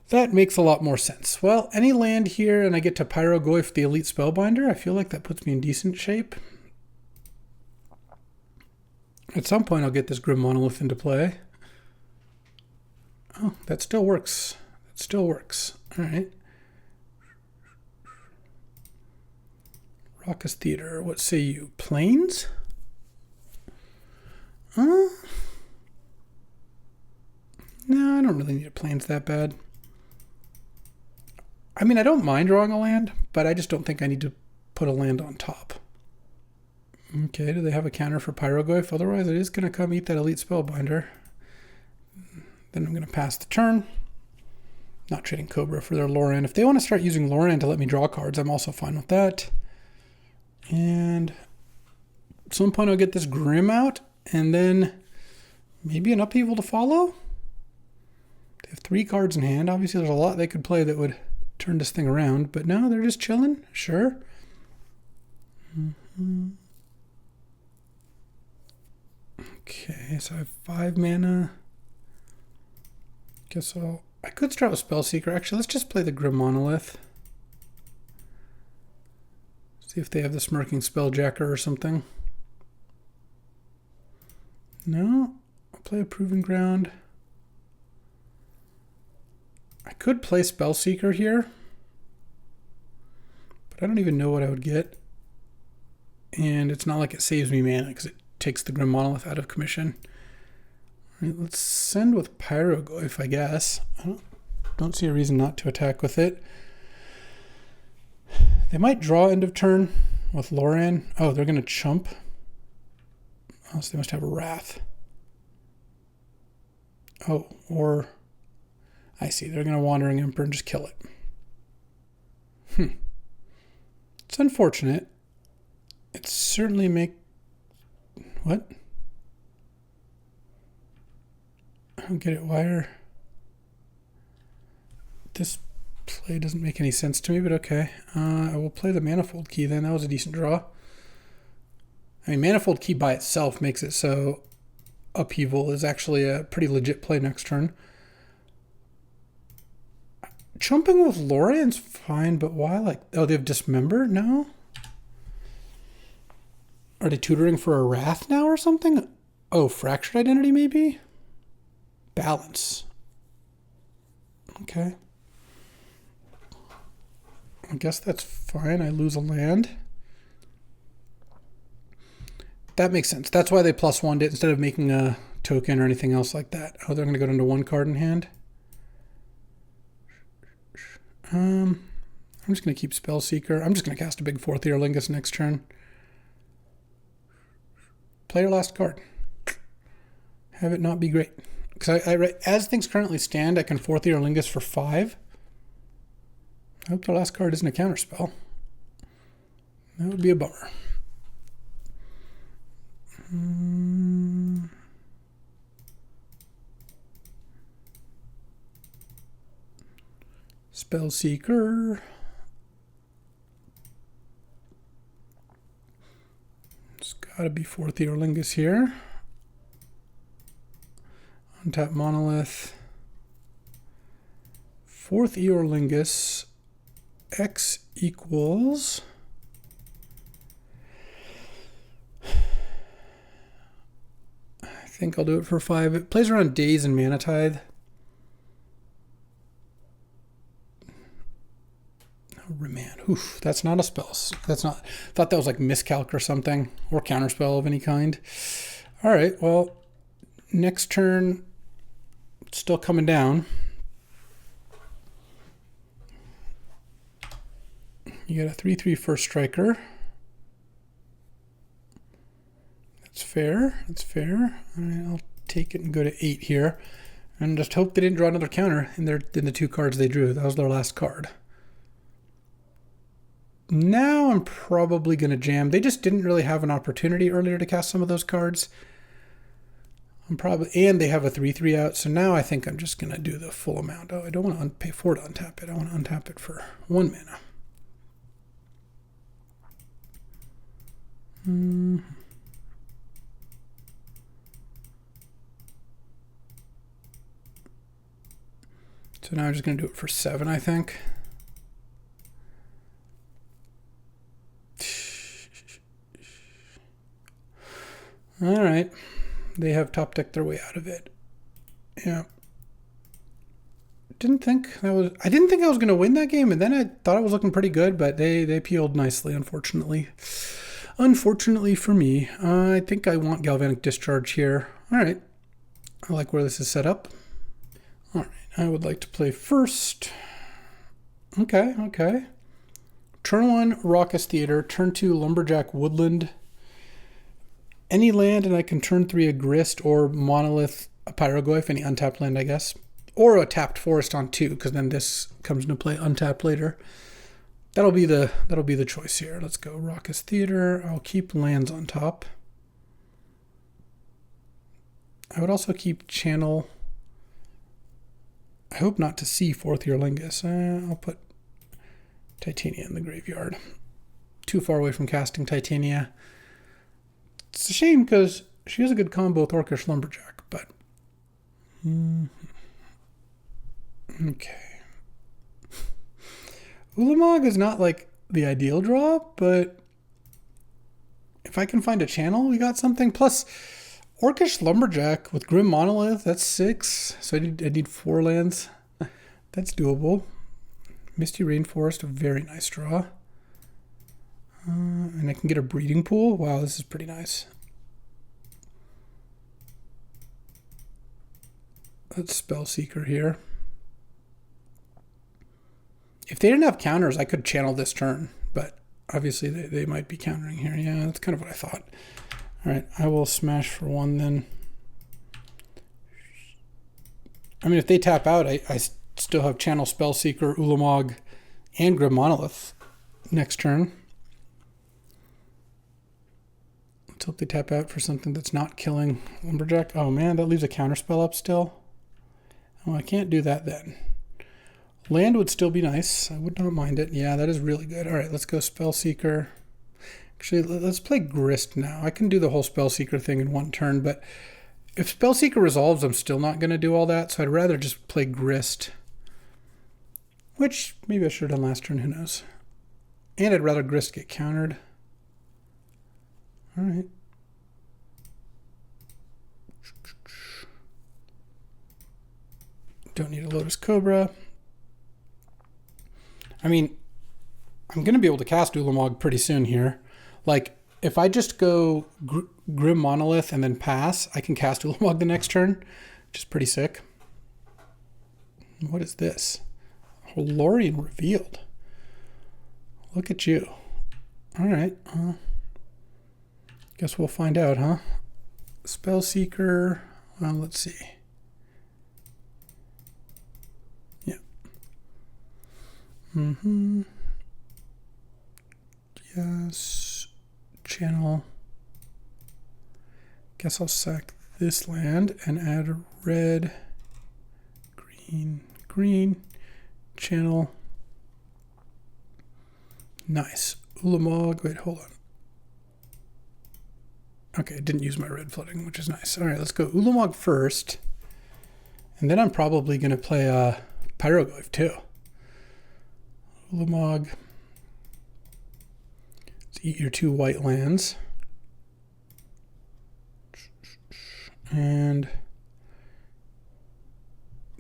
That makes a lot more sense. Well, any land here and I get to Pyrogoyf the Elite Spellbinder, I feel like that puts me in decent shape. At some point I'll get this Grim Monolith into play. Oh, that still works. That still works. All right. Raucous Theater. What say you? Plains? No, I don't really need a Plains that bad. I mean, I don't mind drawing a land, but I just don't think I need to put a land on top. Okay, do they have a counter for Pyrogoyf? Otherwise, it is going to come eat that Elite Spellbinder. Then I'm going to pass the turn. Not trading Cobra for their Loran. If they want to start using Loran to let me draw cards, I'm also fine with that. And at some point I'll get this Grim out, and then maybe an Upheaval to follow? They have 3 cards in hand. Obviously, there's a lot they could play that would turn this thing around, but no, they're just chilling. Sure. Okay, so I have 5 mana. Guess I could start with Spellseeker. Actually, let's just play the Grim Monolith. See if they have the Smirking Spelljacker or something. No, I'll play a Proving Ground. I could play Spellseeker here, but I don't even know what I would get. And it's not like it saves me mana because it takes the Grim Monolith out of commission. All right, let's send with Pyroglyph, I guess. I don't see a reason not to attack with it. They might draw end of turn with Loran. Oh, they're going to chump. Oh, so they must have a Wrath. Oh, or I see. They're going to Wandering Emperor and just kill it. It's unfortunate. It certainly what? I don't get it. Why are... This play doesn't make any sense to me, but okay. I will play the Manifold Key then. That was a decent draw. I mean, Manifold Key by itself makes it so Upheaval is actually a pretty legit play next turn. Chumping with Lorian's fine, but why? Like, oh, they have Dismember? No? Are they tutoring for a Wrath now or something? Oh, Fractured Identity maybe? Balance. Okay. I guess that's fine. I lose a land. That makes sense. That's why they +1'd it instead of making a token or anything else like that. Oh, they're going to go down to 1 card in hand. I'm just going to keep Spellseeker. I'm just going to cast a big 4th Eorlingus next turn. Play your last card. Have it not be great. Because as things currently stand, I can 4th Eorlingus for 5. I hope the last card isn't a counterspell. That would be a bummer. Spellseeker. It's got to be 4th Eorlingus here. Untap Monolith. 4th Eorlingus. X equals... I think I'll do it for 5. It plays around Daze and Mana Tithe. Remand. Oof, that's not a spell. That's not... Thought that was like miscalc or something. Or counterspell of any kind. Alright, well... Next turn... Still coming down. You got a 3/3 first striker. That's fair. That's fair. All right, I'll take it and go to 8 here. And just hope they didn't draw another counter in the 2 cards they drew. That was their last card. Now I'm probably going to jam. They just didn't really have an opportunity earlier to cast some of those cards. And they have a 3/3 out, so now I think I'm just going to do the full amount. Oh, I don't want to pay 4 to untap it. I want to untap it for 1 mana. So now I'm just going to do it for 7, I think. All right. They have top decked their way out of it. Yeah. I didn't think I was going to win that game, and then I thought I was looking pretty good, but they peeled nicely, unfortunately. Unfortunately for me, I think I want Galvanic Discharge here. All right. I like where this is set up. All right. I would like to play first. Okay, okay. Turn 1, Raucous Theater. Turn 2, Lumberjack Woodland. Any land, and I can turn 3 a Grist or Monolith, a Pyroglyph, any untapped land, I guess. Or a tapped forest on 2, because then this comes into play untapped later. That'll be the choice here. Let's go Raucous Theater. I'll keep lands on top. I would also keep Channel. I hope not to see 4th Eorlingus. I'll put Titania in the graveyard. Too far away from casting Titania. It's a shame because she has a good combo with Orcish Lumberjack, but... Okay. Ulamog is not like the ideal draw, but if I can find a channel, we got something. Plus, Orcish Lumberjack with Grim Monolith. That's 6. So I need 4 lands. That's doable. Misty Rainforest, a very nice draw. And I can get a breeding pool. Wow, this is pretty nice. Let's Spellseeker here. If they didn't have counters, I could channel this turn, but obviously they might be countering here. Yeah, that's kind of what I thought. All right, I will smash for 1 then. I mean, if they tap out, I still have Channel Spellseeker, Ulamog, and Grim Monolith next turn. Let's hope they tap out for something that's not killing Lumberjack. Oh man, that leaves a counterspell up still. Oh, I can't do that then. Land would still be nice. I would not mind it. Yeah, that is really good. All right, let's go Spellseeker. Actually, let's play Grist now. I can do the whole Spellseeker thing in 1 turn, but if Spellseeker resolves, I'm still not going to do all that, so I'd rather just play Grist. Which maybe I should have done last turn, who knows. And I'd rather Grist get countered. All right. Don't need a Lotus Cobra. I mean, I'm going to be able to cast Ulamog pretty soon here. Like, if I just go Grim Monolith and then pass, I can cast Ulamog the next turn, which is pretty sick. What is this? Lorien revealed. Look at you. All right. Guess we'll find out, huh? Spellseeker. Well, let's see. Yeah. Yes. Channel. Guess I'll sack this land and add a red, green, channel. Nice. Ulamog. Wait, hold on. Okay, I didn't use my red flooding, which is nice. All right, let's go Ulamog first. And then I'm probably going to play Pyroglyph too. Ulamog. Let's eat your 2 white lands. And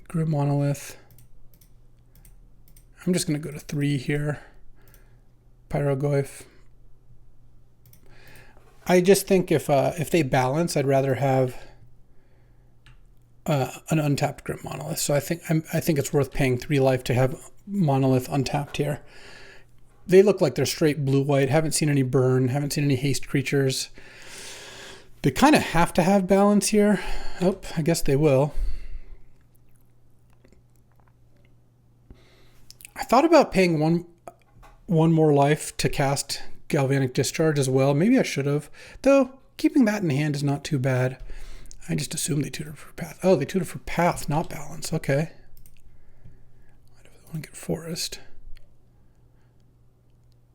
Grim Monolith. I'm just going to go to 3 here. Pyroglyph. I just think if they balance, I'd rather have an untapped Grim Monolith. So I think it's worth paying 3 life to have Monolith untapped here. They look like they're straight blue-white. Haven't seen any burn. Haven't seen any haste creatures. They kind of have to have balance here. Oh, I guess they will. I thought about paying one more life to cast Galvanic Discharge as well. Maybe I should have. Though, keeping that in hand is not too bad. I just assumed they tutored for Path. Oh, they tutored for Path, not Balance. Okay. I want to get Forest.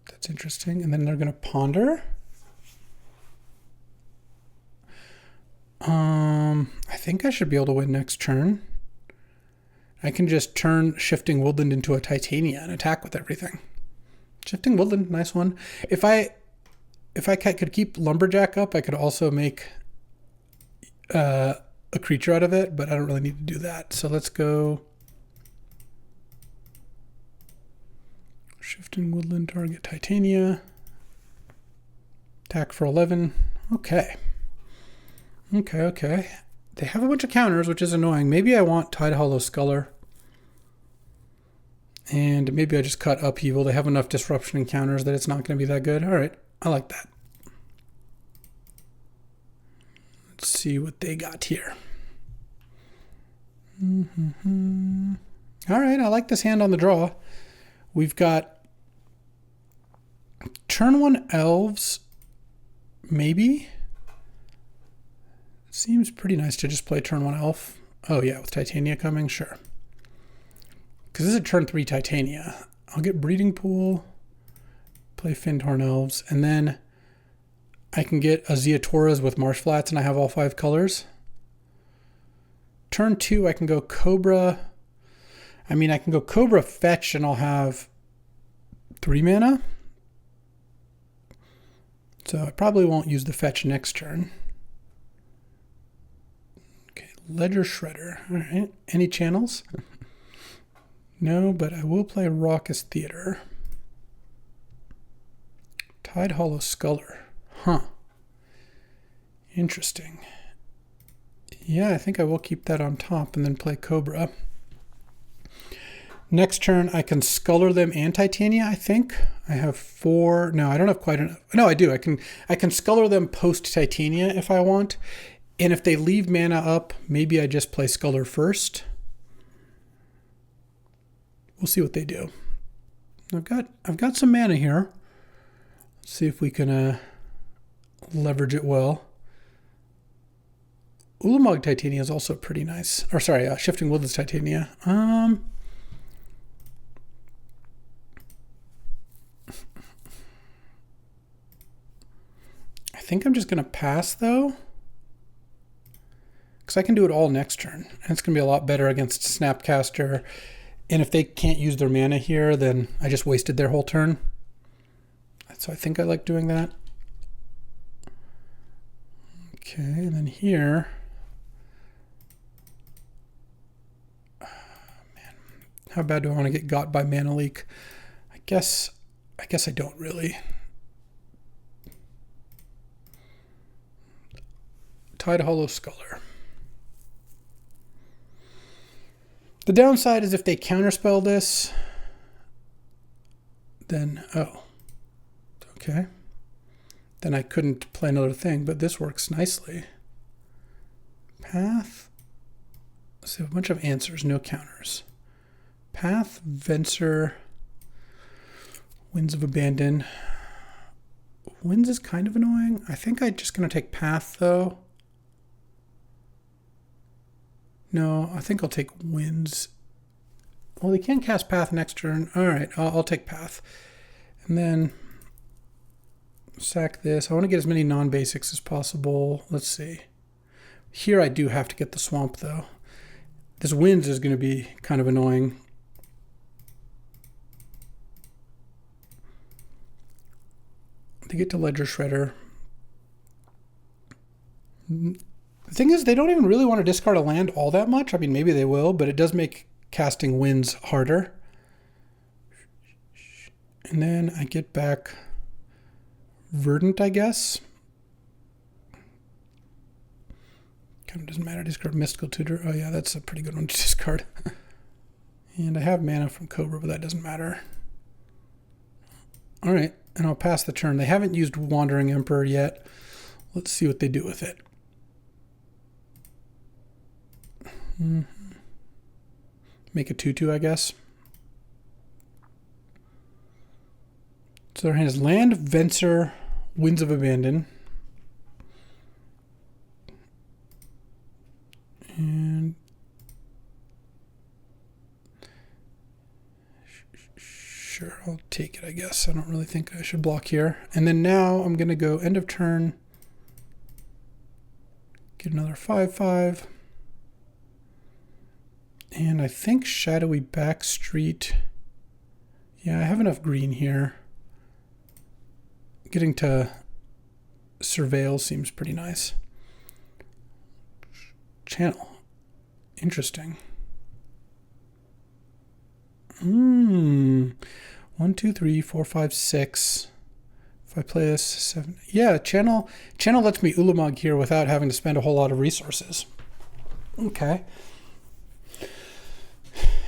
That's interesting. And then they're going to Ponder. I think I should be able to win next turn. I can just turn Shifting Woodland into a Titania and attack with everything. Shifting Woodland, nice one. If I could keep Lumberjack up, I could also make a creature out of it, but I don't really need to do that. So let's go Shifting Woodland, target Titania. Attack for 11. Okay. Okay. They have a bunch of counters, which is annoying. Maybe I want Tidehollow Sculler. And maybe I just cut Upheaval. They have enough disruption and counters that it's not going to be that good. All right, I like that. Let's see what they got here. All right, I like this hand on the draw. We've got turn 1 Elves, maybe. Seems pretty nice to just play turn 1 Elf. Oh yeah, with Titania coming, sure. Because this is a turn 3 Titania. I'll get Breeding Pool, play Findhorn Elves, and then I can get a Zeatoras with Marsh Flats, and I have all 5 colors. Turn 2, I can go Cobra. I mean, I can go Cobra Fetch, and I'll have 3 mana. So I probably won't use the Fetch next turn. Ledger Shredder. All right. Any channels? No, but I will play Raucous Theater. Tide Hollow Sculler. Huh. Interesting. Yeah, I think I will keep that on top and then play Cobra. Next turn, I can Sculler them and Titania, I think. I have 4. No, I don't have quite enough. No, I do. I can Sculler them post Titania if I want. And if they leave mana up, maybe I just play Sculler first. We'll see what they do. I've got some mana here. Let's see if we can leverage it well. Ulamog Titania is also pretty nice. Or sorry, Shifting Woodlands Titania. I think I'm just going to pass, though. Because I can do it all next turn. And it's going to be a lot better against Snapcaster. And if they can't use their mana here, then I just wasted their whole turn. So I think I like doing that. Okay, and then here... man, how bad do I want to get got by Mana Leak? I guess I don't really. Tide Hollow Sculler. The downside is if they counterspell this, then, oh, okay. Then I couldn't play another thing, but this works nicely. Path. So a bunch of answers, no counters. Path, Venser, Winds of Abandon. Winds is kind of annoying. I think I'm just going to take Path, though. No, I think I'll take Winds. Well, they can cast Path next turn. All right, I'll take Path. And then sack this. I want to get as many non-basics as possible. Let's see. Here I do have to get the Swamp, though. This Winds is going to be kind of annoying. They get to Ledger Shredder. The thing is, they don't even really want to discard a land all that much. I mean, maybe they will, but it does make casting Winds harder. And then I get back Verdant, I guess. Kind of doesn't matter. Discard Mystical Tutor. Oh yeah, that's a pretty good one to discard. And I have mana from Cobra, but that doesn't matter. All right, and I'll pass the turn. They haven't used Wandering Emperor yet. Let's see what they do with it. Make a 2/2, I guess. So their hand is Land, Venser, Winds of Abandon. And sure, I'll take it, I guess. I don't really think I should block here. And then now I'm going to go end of turn. Get another 5/5. And I think Shadowy Backstreet. Yeah, I have enough green here. Getting to Surveil seems pretty nice. Channel. Interesting. 1, 2, 3, 4, 5, 6. If I play this 7. Yeah, channel lets me Ulamog here without having to spend a whole lot of resources. Okay.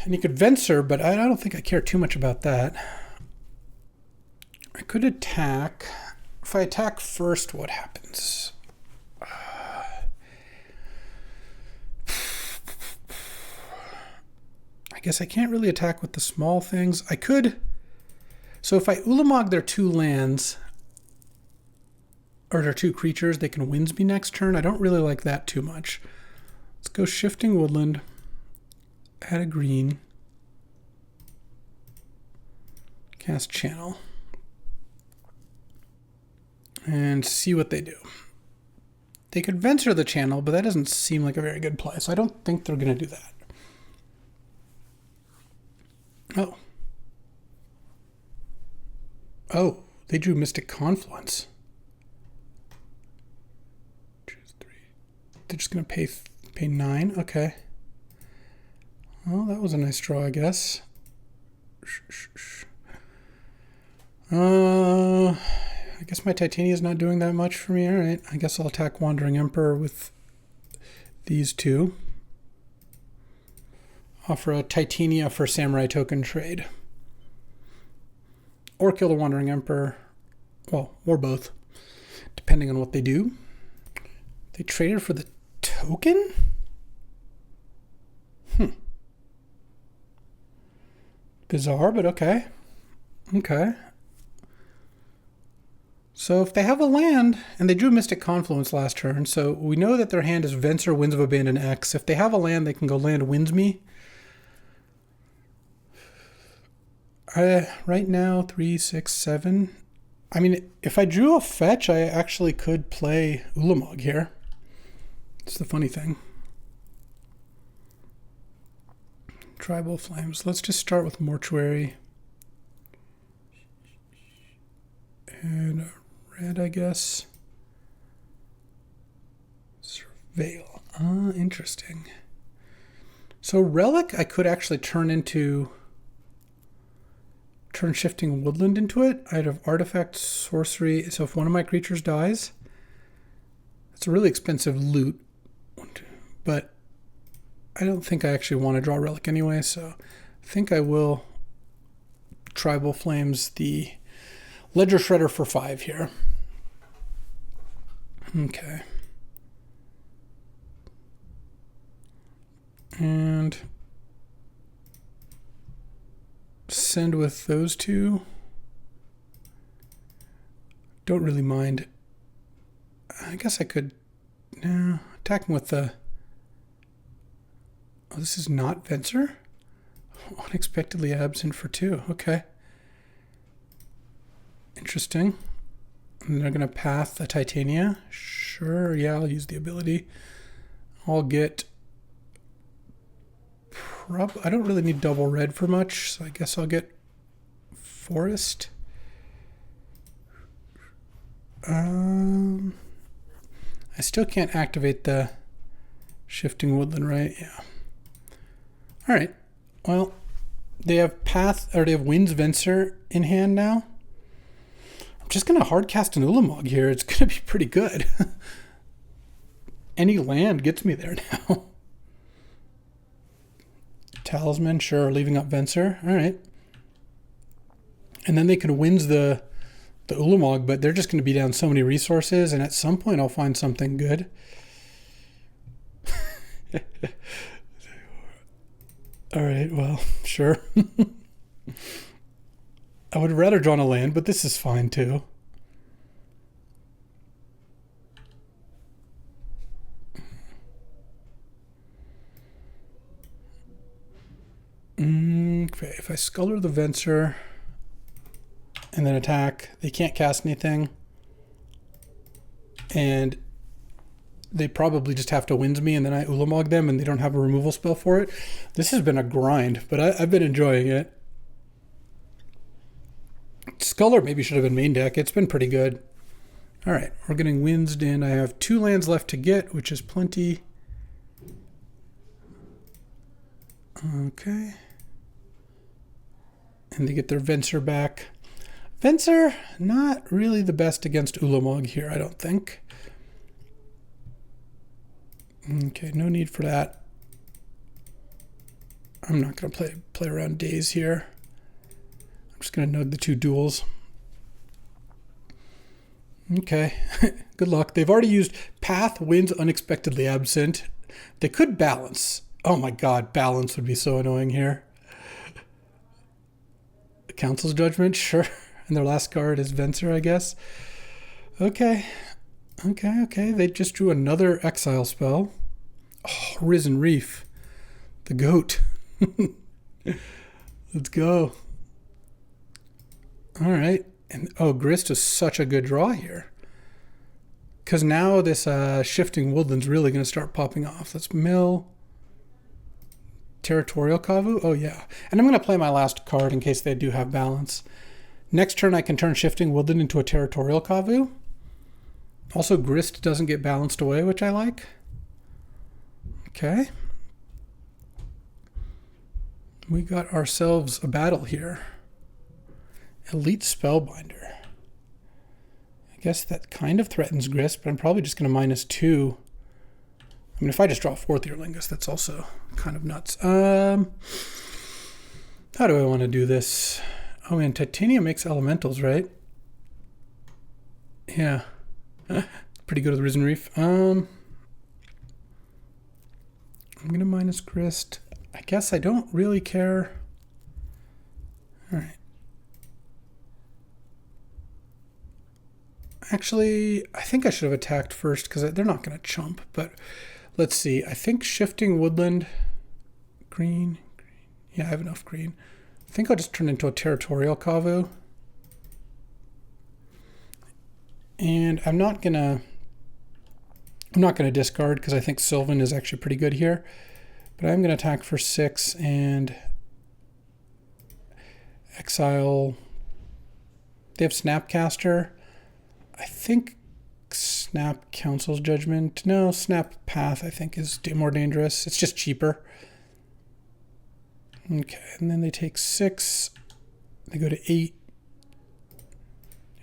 And you could Venser, but I don't think I care too much about that. I could attack. If I attack first, what happens? I guess I can't really attack with the small things. I could. So if I Ulamog their 2 lands, or their 2 creatures, they can Winds me next turn. I don't really like that too much. Let's go Shifting Woodland. Add a green. Cast Channel. And see what they do. They could Venser the channel, but that doesn't seem like a very good play, so I don't think they're going to do that. Oh. Oh, they drew Mystic Confluence. Choose 3. They're just going to pay Pay 9, okay. Well, that was a nice draw, I guess. I guess my Titania is not doing that much for me. All right, I guess I'll attack Wandering Emperor with these two. Offer a Titania for Samurai token trade. Or kill the Wandering Emperor. Well, or both, depending on what they do. They traded for the token? Bizarre, but okay. Okay. So if they have a land, and they drew Mystic Confluence last turn, so we know that their hand is Venser, Winds of Abandon, X. If they have a land, they can go land Winds me. Right now, 3, 6, 7. I mean, if I drew a fetch, I actually could play Ulamog here. It's the funny thing. Tribal Flames. Let's just start with Mortuary. And red, I guess. Surveil. Interesting. So Relic, I could actually turn shifting woodland into it. I'd have artifact, sorcery. So if one of my creatures dies, it's a really expensive loot. But I don't think I actually want to draw Relic anyway, so I think I will Tribal Flames the Ledger Shredder for 5 here. Okay. And send with those two. Don't really mind. I guess I could attack him with the... Oh, this is not Venser? Unexpectedly absent for 2. Okay. Interesting. And they're going to path the Titania. Sure, yeah, I'll use the ability. I'll get... I don't really need double red for much, so I guess I'll get Forest. I still can't activate the Shifting Woodland, right? Yeah. All right. Well, they have they have Winds Venser in hand now. I'm just going to hardcast an Ulamog here. It's going to be pretty good. Any land gets me there now. Talisman, sure. Leaving up Venser. All right. And then they can Winds the Ulamog, but they're just going to be down so many resources, and at some point I'll find something good. All right, well, sure. I would rather draw a land, but this is fine too. Okay, if I Sculler the Venser and then attack, they can't cast anything. And they probably just have to Winds me, and then I Ulamog them, and they don't have a removal spell for it. This has been a grind, but I've been enjoying it. Sculler maybe should have been main deck. It's been pretty good. All right, we're getting Windsed in. I have 2 lands left to get, which is plenty. Okay. And they get their Venser back. Venser, not really the best against Ulamog here, I don't think. Okay, no need for that. I'm not going to play around days here. I'm just going to nug the 2 duels. Okay, good luck. They've already used Path, Winds, Unexpectedly Absent. They could balance. Oh my god, balance would be so annoying here. Council's Judgment, sure. And their last card is Venser, I guess. Okay. Okay. They just drew another exile spell. Oh, Risen Reef. The goat. Let's go. All right. And oh, Grist is such a good draw here. Because now this Shifting Woodland's really going to start popping off. Let's mill. Territorial Kavu? Oh, yeah. And I'm going to play my last card in case they do have balance. Next turn, I can turn Shifting Woodland into a Territorial Kavu. Also, Grist doesn't get balanced away, which I like. Okay. We got ourselves a battle here. Elite Spellbinder. I guess that kind of threatens Grist, but I'm probably just going to -2. I mean, if I just draw 4th Earlingus, that's also kind of nuts. How do I want to do this? Oh man, Titanium makes elementals, right? Yeah. Pretty good with Risen Reef. I'm going to minus Grist. I guess I don't really care. All right. Actually, I think I should have attacked first because they're not going to chump, but let's see. I think Shifting Woodland, green. Yeah, I have enough green. I think I'll just turn into a Territorial Kavu. And I'm not gonna discard because I think Sylvan is actually pretty good here. But I'm gonna attack for 6 and exile. They have Snapcaster. I think Snap Council's Judgment. No, Snap Path I think is more dangerous. It's just cheaper. Okay, and then they take 6. They go to 8.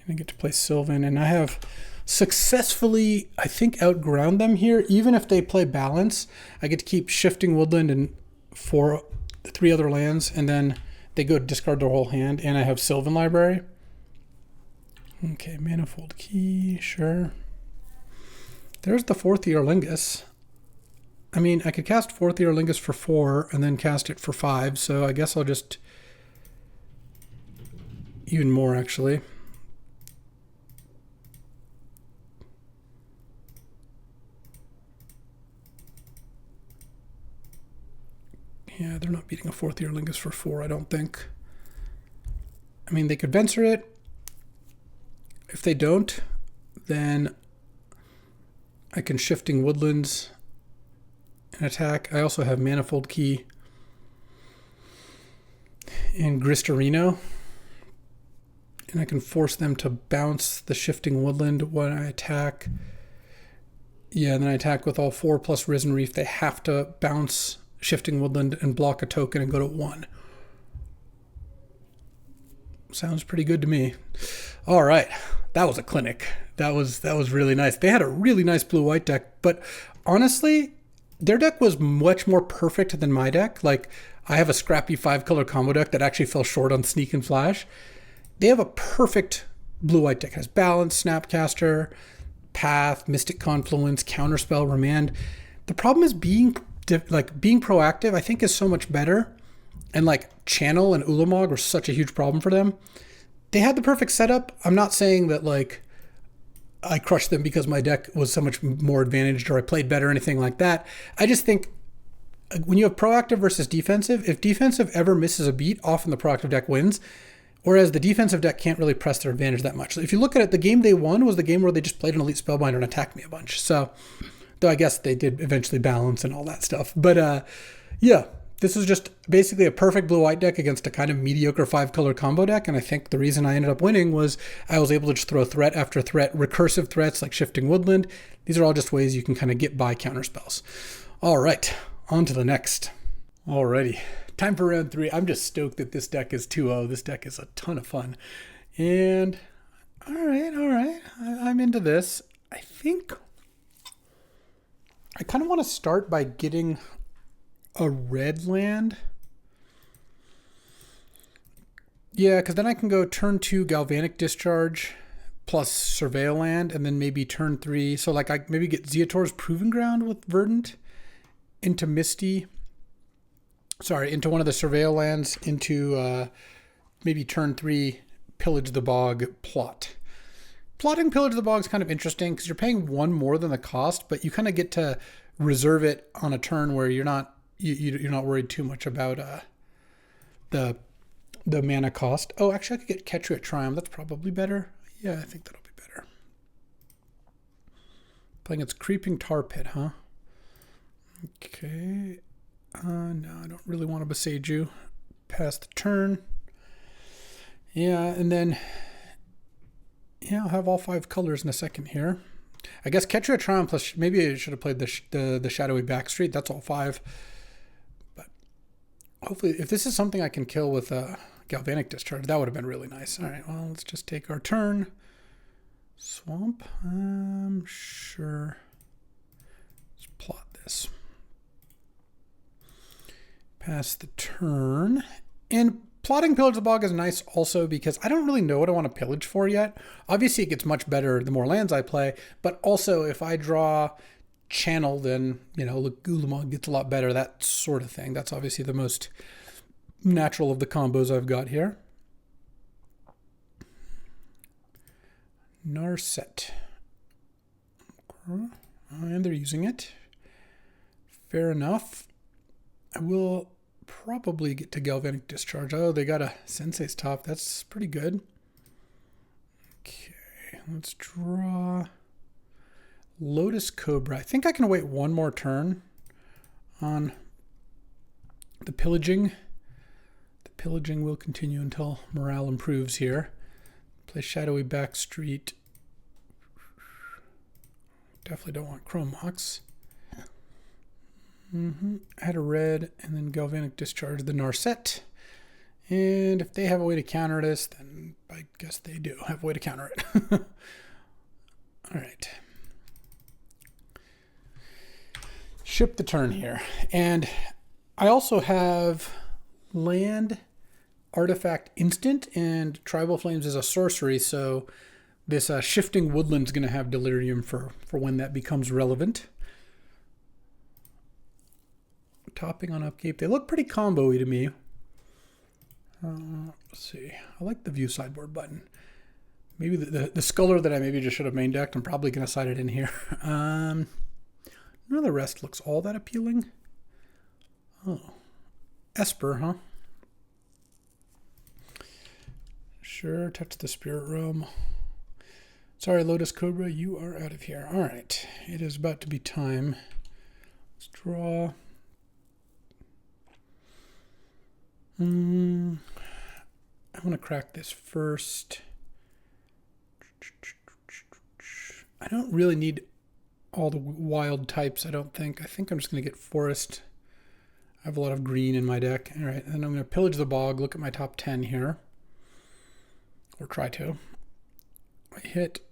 And I get to play Sylvan, and I have successfully, I think, outground them here. Even if they play Balance, I get to keep Shifting Woodland and 3 other lands, and then they go discard their whole hand, and I have Sylvan Library. Okay, Manifold Key, sure. There's the 4th Earlingus. I mean, I could cast 4th Earlingus for 4 and then cast it for 5, so I guess I'll just... Even more, actually. Yeah, they're not beating a 4th Earlingus for 4, I don't think. I mean, they could Venser it. If they don't, then I can Shifting Woodlands and attack. I also have Manifold Key and Gristarino. And I can force them to bounce the Shifting Woodland when I attack. Yeah, and then I attack with all 4 plus Risen Reef. They have to bounce Shifting Woodland and block a token and go to 1. Sounds pretty good to me. All right. That was a clinic. That was really nice. They had a really nice blue-white deck, but honestly, their deck was much more perfect than my deck. Like, I have a scrappy 5-color combo deck that actually fell short on Sneak and Flash. They have a perfect blue-white deck. It has Balance, Snapcaster, Path, Mystic Confluence, Counterspell, Remand. The problem is being proactive, I think, is so much better. And like Channel and Ulamog were such a huge problem for them. They had the perfect setup. I'm not saying that like I crushed them because my deck was so much more advantaged or I played better or anything like that. I just think when you have proactive versus defensive, if defensive ever misses a beat, often the proactive deck wins. Whereas the defensive deck can't really press their advantage that much. So if you look at it, the game they won was the game where they just played an Elite Spellbinder and attacked me a bunch. So, though I guess they did eventually balance and all that stuff. But yeah. This is just basically a perfect blue-white deck against a kind of mediocre 5-color combo deck, and I think the reason I ended up winning was I was able to just throw threat after threat, recursive threats like Shifting Woodland. These are all just ways you can kind of get by counterspells. All right, on to the next. Alrighty, time for round 3. I'm just stoked that this deck is 2-0. This deck is a ton of fun. And all right, I'm into this. I think I kind of want to start by getting a red land. Yeah, because then I can go turn 2 Galvanic Discharge plus Surveil land, and then maybe turn 3. So like I maybe get Zeator's Proving Ground with Verdant into Misty. Sorry, into one of the Surveil lands, into maybe turn 3 Pillage the Bog plot. Plotting Pillage the Bog is kind of interesting because you're paying 1 more than the cost, but you kind of get to reserve it on a turn where you're not worried too much about the mana cost. Oh, actually, I could get Ketria Triumph. That's probably better. Yeah, I think that'll be better. Playing its Creeping Tar Pit, huh? Okay. No, I don't really want to Beseiju. Pass the turn. Yeah, and then... Yeah, I'll have all 5 colors in a second here. I guess Ketria Triumph plus, maybe I should have played the Shadowy Backstreet. That's all 5. But hopefully, if this is something I can kill with a Galvanic Discharge, that would have been really nice. All right, well, let's just take our turn. Swamp, sure. Let's plot this. Pass the turn. And plotting Pillage the Bog is nice also because I don't really know what I want to pillage for yet. Obviously, it gets much better the more lands I play, but also if I draw Channel, then, you know, Gulamog gets a lot better, that sort of thing. That's obviously the most natural of the combos I've got here. Narset. And they're using it. Fair enough. I will probably get to Galvanic Discharge. Oh, they got a Sensei's Top. That's pretty good. Okay, let's draw Lotus Cobra. I think I can wait one more turn on the pillaging. The pillaging will continue until morale improves here. Play Shadowy Backstreet. Definitely don't want Chrome Mox. Add a red and then Galvanic Discharge the Narset. And if they have a way to counter this, then I guess they do have a way to counter it. All right. Ship the turn here. And I also have land, artifact, instant, and Tribal Flames is a sorcery, so this Shifting Woodland is going to have Delirium for when that becomes relevant. Topping on upkeep. They look pretty combo-y to me. Let's see. I like the view sideboard button. Maybe the Sculler that I maybe just should have main decked. I'm probably going to side it in here. None of the rest looks all that appealing. Oh. Esper, huh? Sure, touch the Spirit Realm. Sorry, Lotus Cobra, you are out of here. All right. It is about to be time. Let's draw. I want to crack this first. I don't really need all the wild types, I don't think. I think I'm just going to get forest. I have a lot of green in my deck. All right, and I'm going to pillage the bog, look at my top 10 here. Or try to. I hit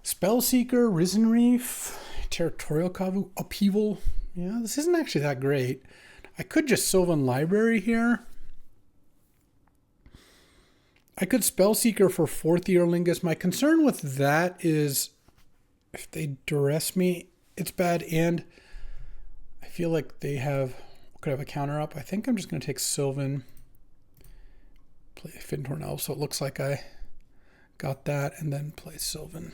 Spellseeker, Risen Reef, Territorial Kavu, Upheaval. Yeah, this isn't actually that great. I could just Sylvan Library here. I could Spellseeker for 4th Earlingus. My concern with that is if they duress me, it's bad, and I feel like they could have a counter up. I think I'm just going to take Sylvan, play Fintorn Elf, so it looks like I got that, and then play Sylvan.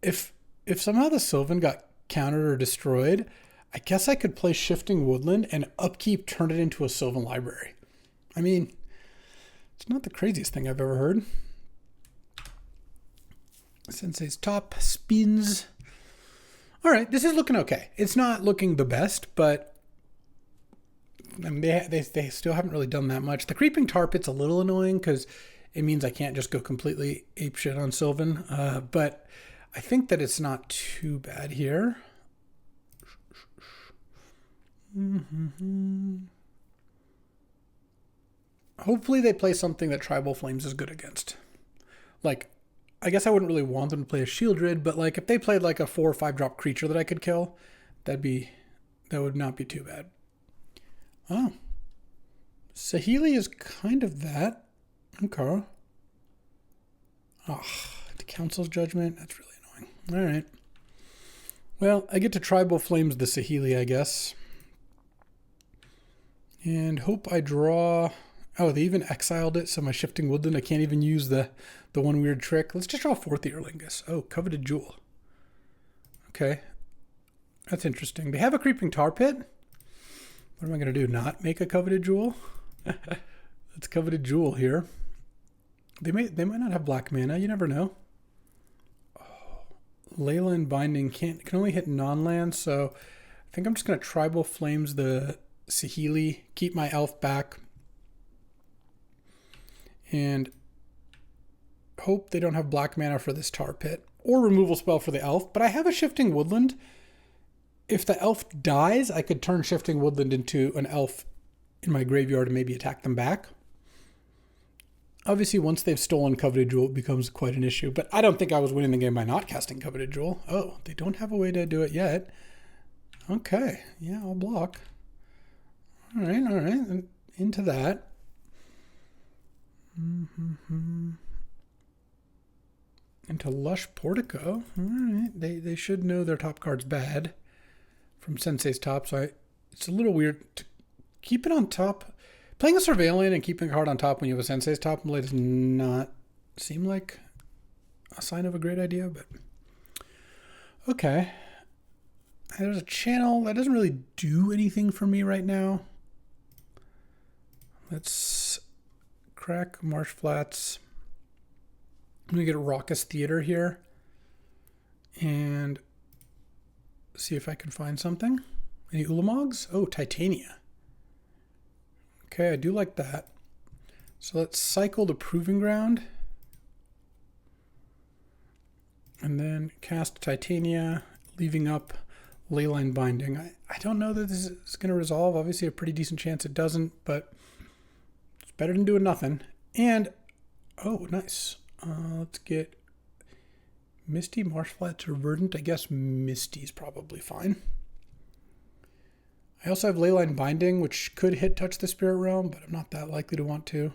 If somehow the Sylvan got countered or destroyed, I guess I could play Shifting Woodland and upkeep turn it into a Sylvan Library. I mean, it's not the craziest thing I've ever heard. Sensei's Top spins. All right, this is looking okay. It's not looking the best, but I mean, they still haven't really done that much. The Creeping Tar Pit's a little annoying because it means I can't just go completely apeshit on Sylvan, but I think that it's not too bad here. Hopefully they play something that Tribal Flames is good against. Like, I guess I wouldn't really want them to play a Shieldred, but like if they played like a 4 or 5 drop creature that I could kill, that would not be too bad. Oh. Saheeli is kind of that. Okay. Oh, the Council's Judgment. That's really annoying. All right. Well, I get to Tribal Flames the Saheeli, I guess. And hope I draw... Oh, they even exiled it, so my Shifting Woodland, I can't even use the one weird trick. Let's just draw 4th Earlingus. Oh, Coveted Jewel. Okay. That's interesting. They have a Creeping Tar Pit. What am I going to do? Not make a Coveted Jewel? Let's Coveted Jewel here. They might not have black mana. You never know. Oh, Leyland Binding can only hit non-land, so I think I'm just going to Tribal Flames the Saheeli, keep my elf back, and hope they don't have black mana for this tar pit or removal spell for the elf, but I have a Shifting Woodland. If the elf dies, I could turn Shifting Woodland into an elf in my graveyard and maybe attack them back. Obviously, once they've stolen Coveted Jewel, it becomes quite an issue, but I don't think I was winning the game by not casting Coveted Jewel. Oh, they don't have a way to do it yet. Okay, yeah, I'll block. All right, and into that. Into Lush Portico. All right, they should know their top card's bad from Sensei's top, so it's a little weird to keep it on top. Playing a Surveillant and keeping a card on top when you have a Sensei's top blade does not seem like a sign of a great idea, but okay. There's a channel that doesn't really do anything for me right now. Let's crack Marsh Flats. I'm going to get a Raucous Theater here and see if I can find something. Any Ulamogs? Oh, Titania. Okay, I do like that. So let's cycle the Proving Ground. And then cast Titania, leaving up Leyline Binding. I don't know that this is going to resolve. Obviously a pretty decent chance it doesn't, but it's better than doing nothing. And, oh, nice. Let's get Misty, Marsh Flats, or Verdant. I guess Misty's probably fine. I also have Leyline Binding, which could hit Touch the Spirit Realm, but I'm not that likely to want to.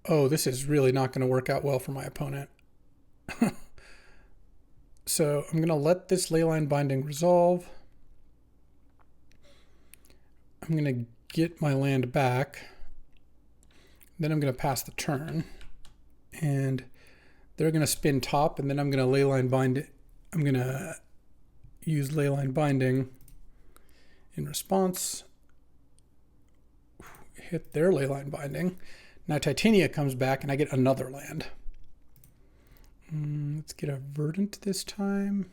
Oh, this is really not going to work out well for my opponent. So I'm going to let this Leyline Binding resolve. I'm going to get my land back. Then I'm going to pass the turn. And they're going to spin top, and then I'm going to Leyline Bind it. I'm going to use Leyline Binding in response. Hit their Leyline Binding. Now Titania comes back and I get another land. Let's get a Verdant this time.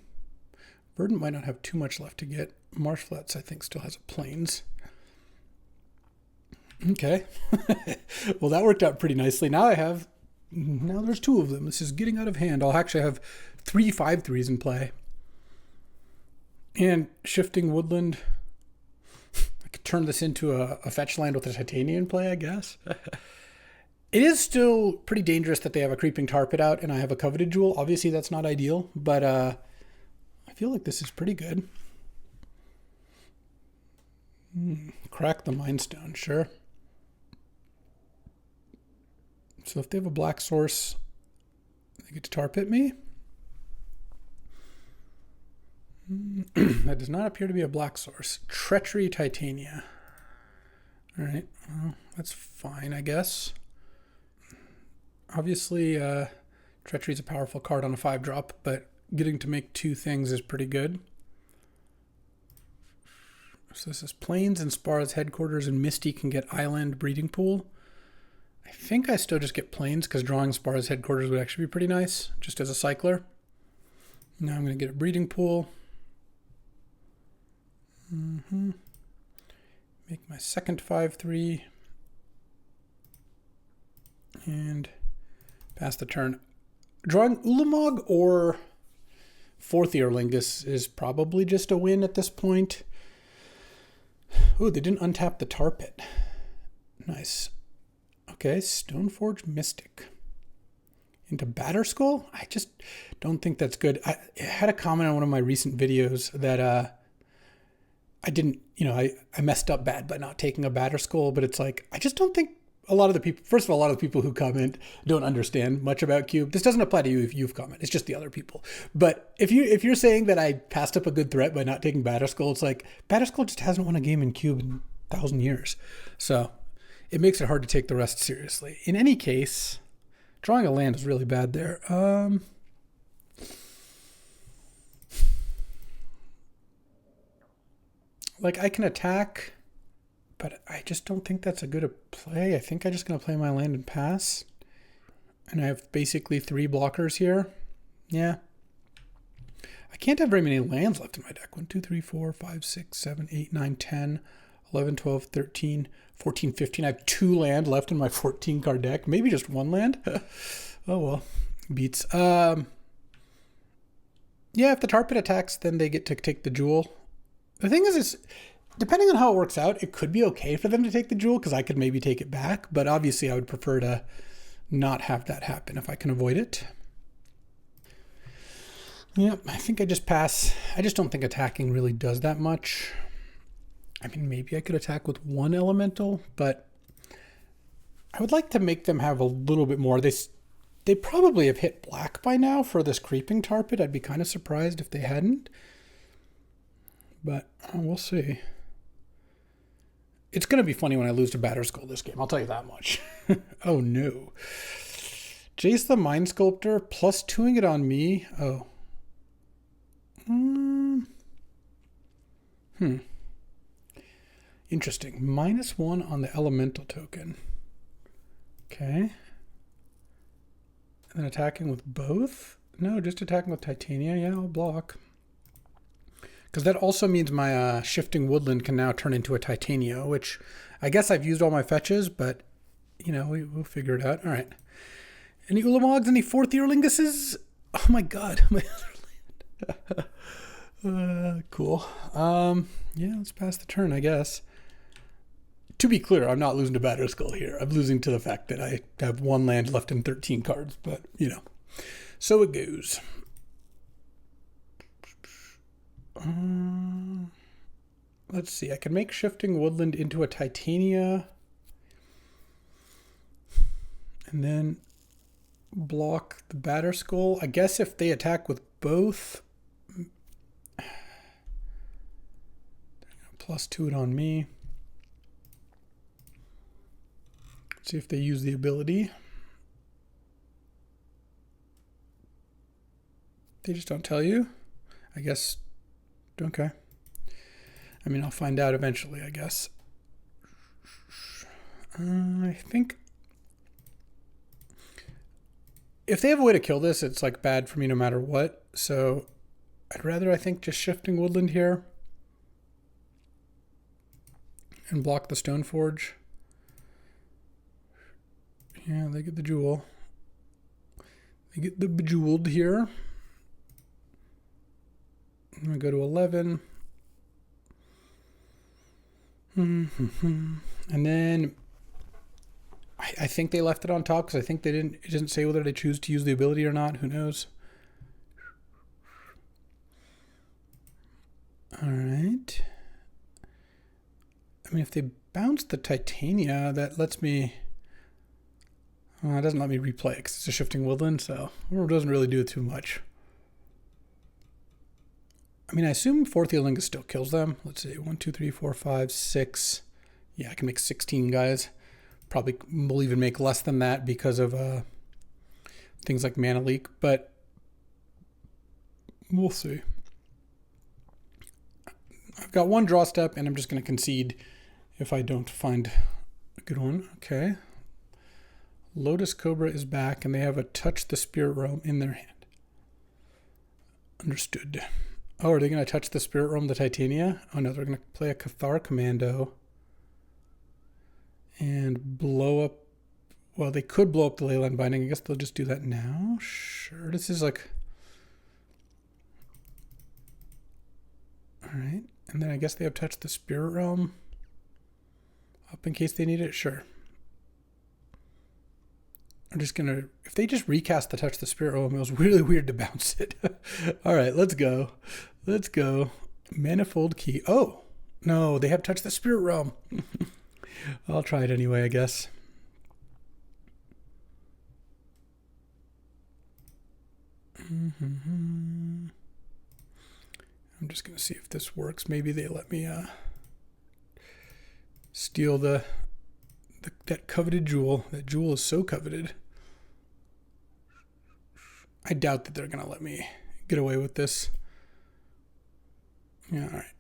Verdant might not have too much left to get. Marsh Flats, I think, still has a Plains. Okay. Well, that worked out pretty nicely. Now there's two of them. This is getting out of hand. I'll actually have 3 5/3s in play. And Shifting Woodland. I could turn this into a fetch land with a Titania in play, I guess. It is still pretty dangerous that they have a Creeping Tar Pit out and I have a Coveted Jewel. Obviously, that's not ideal, but I feel like this is pretty good. Crack the Mind Stone, sure. So if they have a black source, they get to Tar Pit me. That does not appear to be a black source. Treachery Titania. All right, well, that's fine, I guess. Obviously, Treachery is a powerful card on a 5-drop, but getting to make 2 things is pretty good. So this is Plains and Spara's Headquarters, and Misty can get Island Breeding Pool. I think I still just get Plains because drawing Spara's Headquarters would actually be pretty nice, just as a cycler. Now I'm going to get a Breeding Pool. Make my second 5/3. And pass the turn. Drawing Ulamog or 4th Earlingus is probably just a win at this point. Oh, they didn't untap the Tar Pit. Nice. Okay, Stoneforge Mystic. Into Batterskull? I just don't think that's good. I had a comment on one of my recent videos that I didn't, I messed up bad by not taking a Batterskull, but it's like, I just don't think a lot of the people, first of all, a lot of the people who comment don't understand much about Cube. This doesn't apply to you if you've commented. It's just the other people. But if you're saying that I passed up a good threat by not taking Batterskull, it's like Batterskull just hasn't won a game in Cube in 1,000 years. So it makes it hard to take the rest seriously. In any case, drawing a land is really bad there. Like I can attack, but I just don't think that's a good play. I think I'm just going to play my land and pass. And I have basically 3 blockers here. Yeah. I can't have very many lands left in my deck. 1, 2, 3, 4, 5, 6, 7, 8, 9, 10, 11, 12, 13, 14, 15. I have 2 land left in my 14 card deck. Maybe just 1 land. Oh well. beats. Yeah, if the tar pit attacks, then they get to take the jewel. The thing is depending on how it works out, it could be okay for them to take the jewel because I could maybe take it back. But obviously, I would prefer to not have that happen if I can avoid it. Yep, I think I just pass. I just don't think attacking really does that much. I mean, maybe I could attack with one elemental, but I would like to make them have a little bit more. They probably have hit black by now for this creeping tar pit. I'd be kind of surprised if they hadn't. But we'll see. It's going to be funny when I lose to Batterskull this game. I'll tell you that much. Oh, no. Jace the Mind Sculptor plus 2ing it on me. Oh. Interesting. -1 on the elemental token. Okay. And then attacking with both? No, just attacking with Titania. Yeah, I'll block. Because that also means my Shifting Woodland can now turn into a Titania, which I guess I've used all my fetches, but, you know, we'll figure it out. All right. Any Ulamogs? Any 4th Earlinguses? Oh, my God. My other land. Cool. Yeah, let's pass the turn, I guess. To be clear, I'm not losing to Batterskull here. I'm losing to the fact that I have 1 land left in 13 cards, but, you know. So it goes. Let's see. I can make Shifting Woodland into a Titania. And then block the Batterskull. I guess if they attack with both, +2 it on me. See if they use the ability. They just don't tell you. I guess. Okay. I mean, I'll find out eventually, I guess. I think if they have a way to kill this, it's like bad for me no matter what. So I'd rather, I think, just Shifting Woodland here and block the Stoneforge. Yeah, they get the jewel. They get the bejeweled here. I'm going to go to 11. And then I think they left it on top because I think it didn't say whether they choose to use the ability or not. Who knows? All right. I mean, if they bounce the Titania, that lets me... it doesn't let me replay it because it's a Shifting Woodland, so it doesn't really do too much. I mean, I assume 4th Earlingus still kills them. Let's see, 1, 2, 3, 4, 5, 6. Yeah, I can make 16 guys. Probably will even make less than that because of things like Mana Leak, but we'll see. I've got 1 draw step, and I'm just going to concede if I don't find a good one. Okay. Lotus Cobra is back, and they have a Touch the Spirit Realm in their hand. Understood. Oh, are they going to touch the Spirit Realm, the Titania? Oh, no, they're going to play a Cathar Commando and blow up... Well, they could blow up the Leyline Binding. I guess they'll just do that now. Sure, this is like... All right, and then I guess they have touched the Spirit Realm up in case they need it. Sure. I'm just going to... If they just recast the Touch the Spirit Realm, it was really weird to bounce it. All right, let's go. Let's go. Manifold Key. Oh, no, they have Touch the Spirit Realm. I'll try it anyway, I guess. I'm just going to see if this works. Maybe they let me steal that coveted jewel. That jewel is so coveted. I doubt that they're going to let me get away with this. Yeah, all right.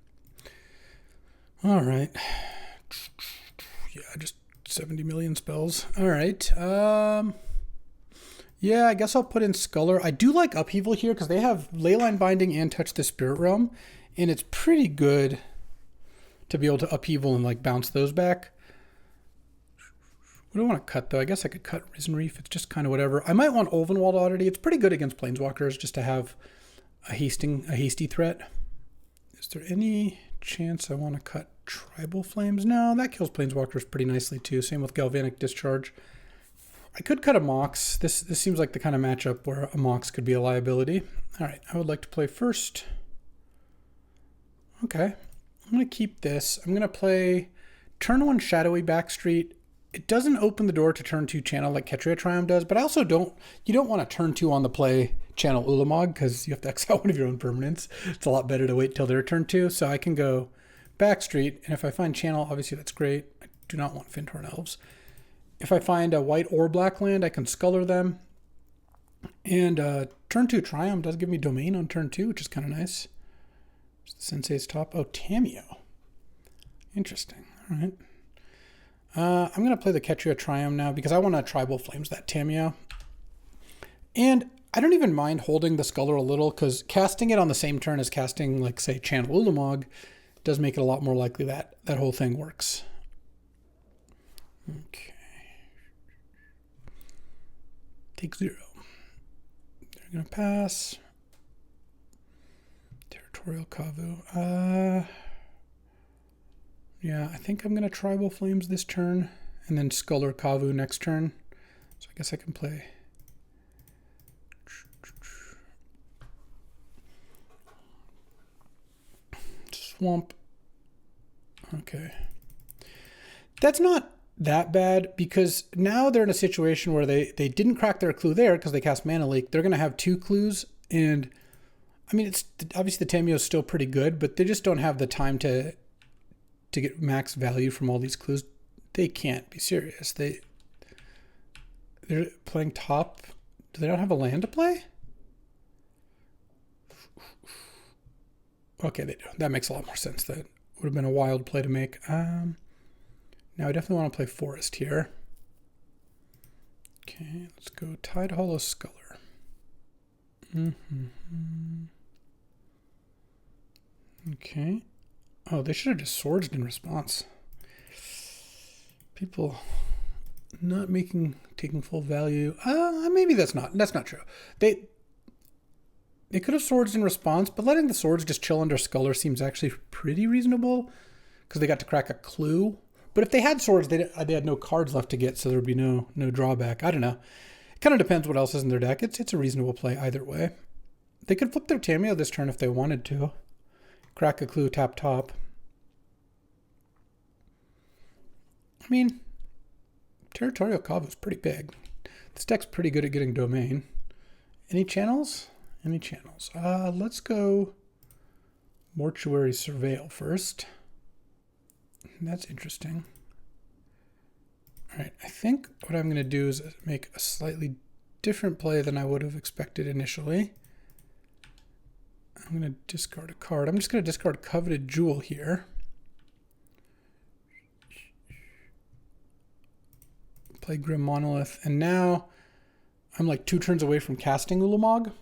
All right. Yeah, just 70 million spells. All right. Yeah, I guess I'll put in Sculler. I do like Upheaval here because they have Leyline Binding and Touch the Spirit Realm, and it's pretty good to be able to Upheaval and like bounce those back. What do I want to cut, though? I guess I could cut Risen Reef. It's just kind of whatever. I might want Ulvenwald Oddity. It's pretty good against Planeswalkers just to have a hasty threat. Is there any chance I want to cut Tribal Flames? No, that kills Planeswalkers pretty nicely, too. Same with Galvanic Discharge. I could cut a Mox. This seems like the kind of matchup where a Mox could be a liability. All right, I would like to play first. Okay, I'm going to keep this. I'm going to play turn 1 Shadowy Backstreet. It doesn't open the door to turn 2 channel like Ketria Triumph does, but I also you don't want to turn 2 on the play channel Ulamog because you have to exile one of your own permanents. It's a lot better to wait till their turn 2. So I can go Backstreet, and if I find channel, obviously that's great. I do not want Fintorn Elves. If I find a white or black land, I can Sculler them. And turn 2 Triumph does give me Domain on turn 2, which is kind of nice. Sensei's top. Oh, Tameo. Interesting. All right. I'm going to play the Ketria Triumph now because I want to Tribal Flames that Tameo. And I don't even mind holding the Sculler a little because casting it on the same turn as casting, like, say, Channel Ulamog does make it a lot more likely that that whole thing works. Okay. Take 0. They're going to pass. Territorial Kavu. Yeah, I think I'm going to Tribal Flames this turn and then Sculler Kavu next turn. So I guess I can play. Swamp. Okay. That's not that bad because now they're in a situation where they didn't crack their clue there because they cast Mana Leak. They're going to have 2 clues, and I mean, it's obviously the Tameo is still pretty good, but they just don't have the time to get max value from all these clues. They can't be serious. They're playing top. Do they not have a land to play? Okay, they do. That makes a lot more sense. That would have been a wild play to make. Now I definitely want to play Forest here. Okay, let's go Tide Hollow Sculler. Okay. Oh, they should have just Swords in response. People not taking full value. Maybe that's not true. They could have Swords in response, but letting the Swords just chill under Sculler seems actually pretty reasonable because they got to crack a clue. But if they had Swords, they had no cards left to get, so there would be no drawback. I don't know. It kind of depends what else is in their deck. It's a reasonable play either way. They could flip their Tameo this turn if they wanted to. Crack a clue, tap top. I mean, Territorial Kavu is pretty big. This deck's pretty good at getting Domain. Any channels? Any channels? Let's go Mortuary Surveil first. That's interesting. All right, I think what I'm going to do is make a slightly different play than I would have expected initially. I'm going to discard a card. I'm just going to discard Coveted Jewel here. Play Grim Monolith. And now I'm like 2 turns away from casting Ulamog.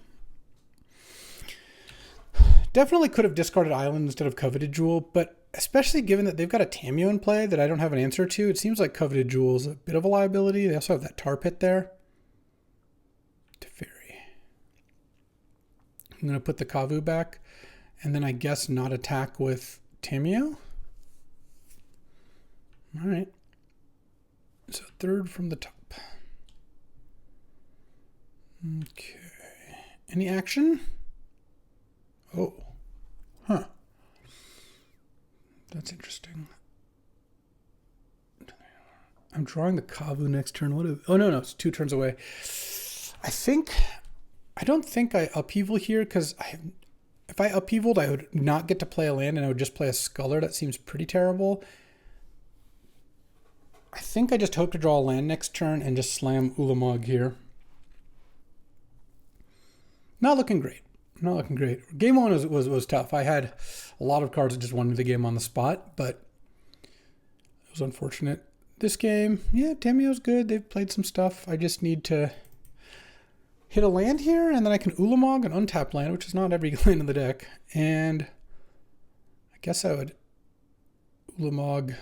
Definitely could have discarded Island instead of Coveted Jewel, but especially given that they've got a Tameo in play that I don't have an answer to, it seems like Coveted Jewel is a bit of a liability. They also have that Tar Pit there. Teferi. I'm going to put the Kavu back, and then I guess not attack with Tameo. All right. So 3rd from the top. Okay. Any action? Oh. Huh. That's interesting. I'm drawing the Kavu next turn. Oh, no, it's 2 turns away. I don't think I upheaval here because if I upheavaled, I would not get to play a land and I would just play a Sculler. That seems pretty terrible. I think I just hope to draw a land next turn and just slam Ulamog here. Not looking great. Not looking great. Game 1 was tough. I had a lot of cards that just won me the game on the spot, but it was unfortunate. This game, yeah, Tameo's good. They've played some stuff. I just need to hit a land here, and then I can Ulamog an untapped land, which is not every land in the deck. And I guess I would Ulamog.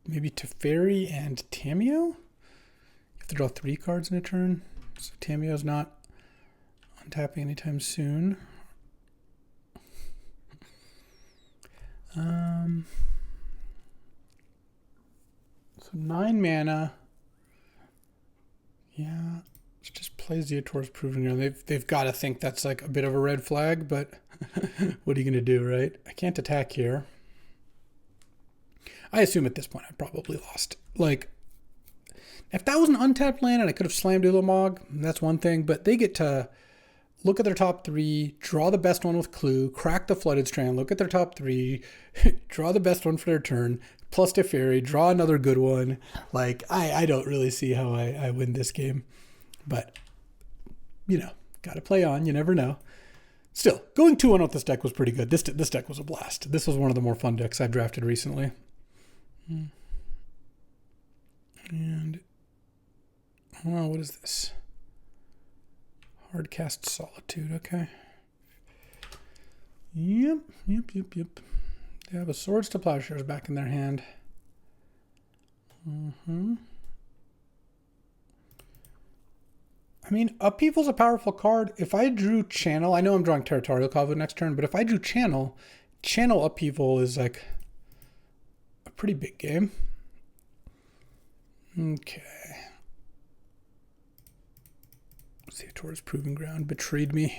maybe Teferi and Tameo. You have to draw 3 cards in a turn, so Tameo's not untapping anytime soon. So 9 mana. Yeah, it just plays Zeotor's Proving Ground. They've got to think that's like a bit of a red flag, but what are you gonna do, right? I can't attack here. I assume at this point I probably lost. Like, if that was an untapped land and I could have slammed Ulamog, that's one thing, but they get to look at their top 3, draw the best one with Clue, crack the Flooded Strand, look at their top 3, draw the best one for their turn, plus Teferi, draw another good one. Like, I don't really see how I win this game. But, you know, gotta play on. You never know. Still, going 2-1 with this deck was pretty good. This deck was a blast. This was one of the more fun decks I've drafted recently. And, oh, what is this? Hardcast Solitude, okay. Yep. They have a Swords to Plowshares back in their hand. I mean, Upheaval's a powerful card. If I drew Channel, I know I'm drawing Territorial Kavu next turn, but if I drew Channel Upheaval is like a pretty big game. Okay. Zeotor's Proving Ground betrayed me.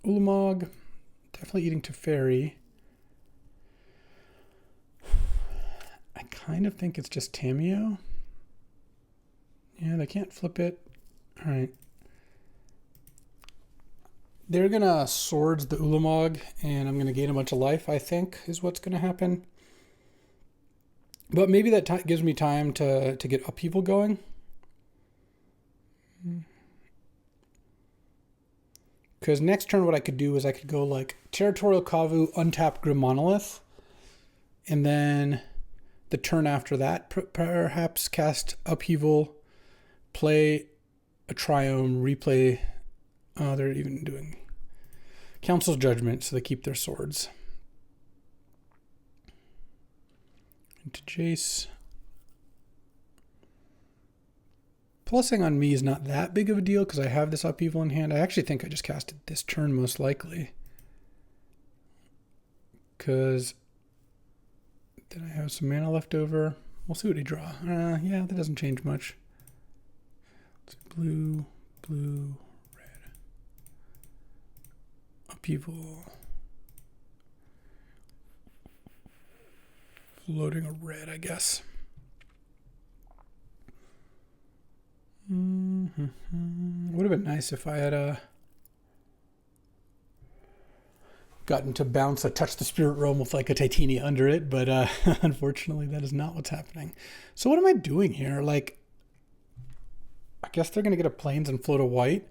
Ulamog, definitely eating Teferi. I kind of think it's just Tameo. Yeah, they can't flip it. All right. They're going to Swords the Ulamog, and I'm going to gain a bunch of life, I think, is what's going to happen. But maybe that gives me time to get Upheaval going. Because next turn what I could do is I could go like Territorial Kavu, untap Grim Monolith, and then the turn after that perhaps cast Upheaval, play a Triome, replay. Oh, they're even doing Council's Judgment, so they keep their swords. Into Jace. Plussing on me is not that big of a deal because I have this Upheaval in hand. I actually think I just cast it this turn most likely. Because then I have some mana left over. We'll see what he draw. Yeah, that doesn't change much. Blue, red. Upheaval. Floating a red, I guess. Would have been nice if I had gotten to bounce a Touch the Spirit Realm with like a Titania under it, but unfortunately that is not what's happening. So what am I doing here? Like, I guess they're going to get a Plains and float a white.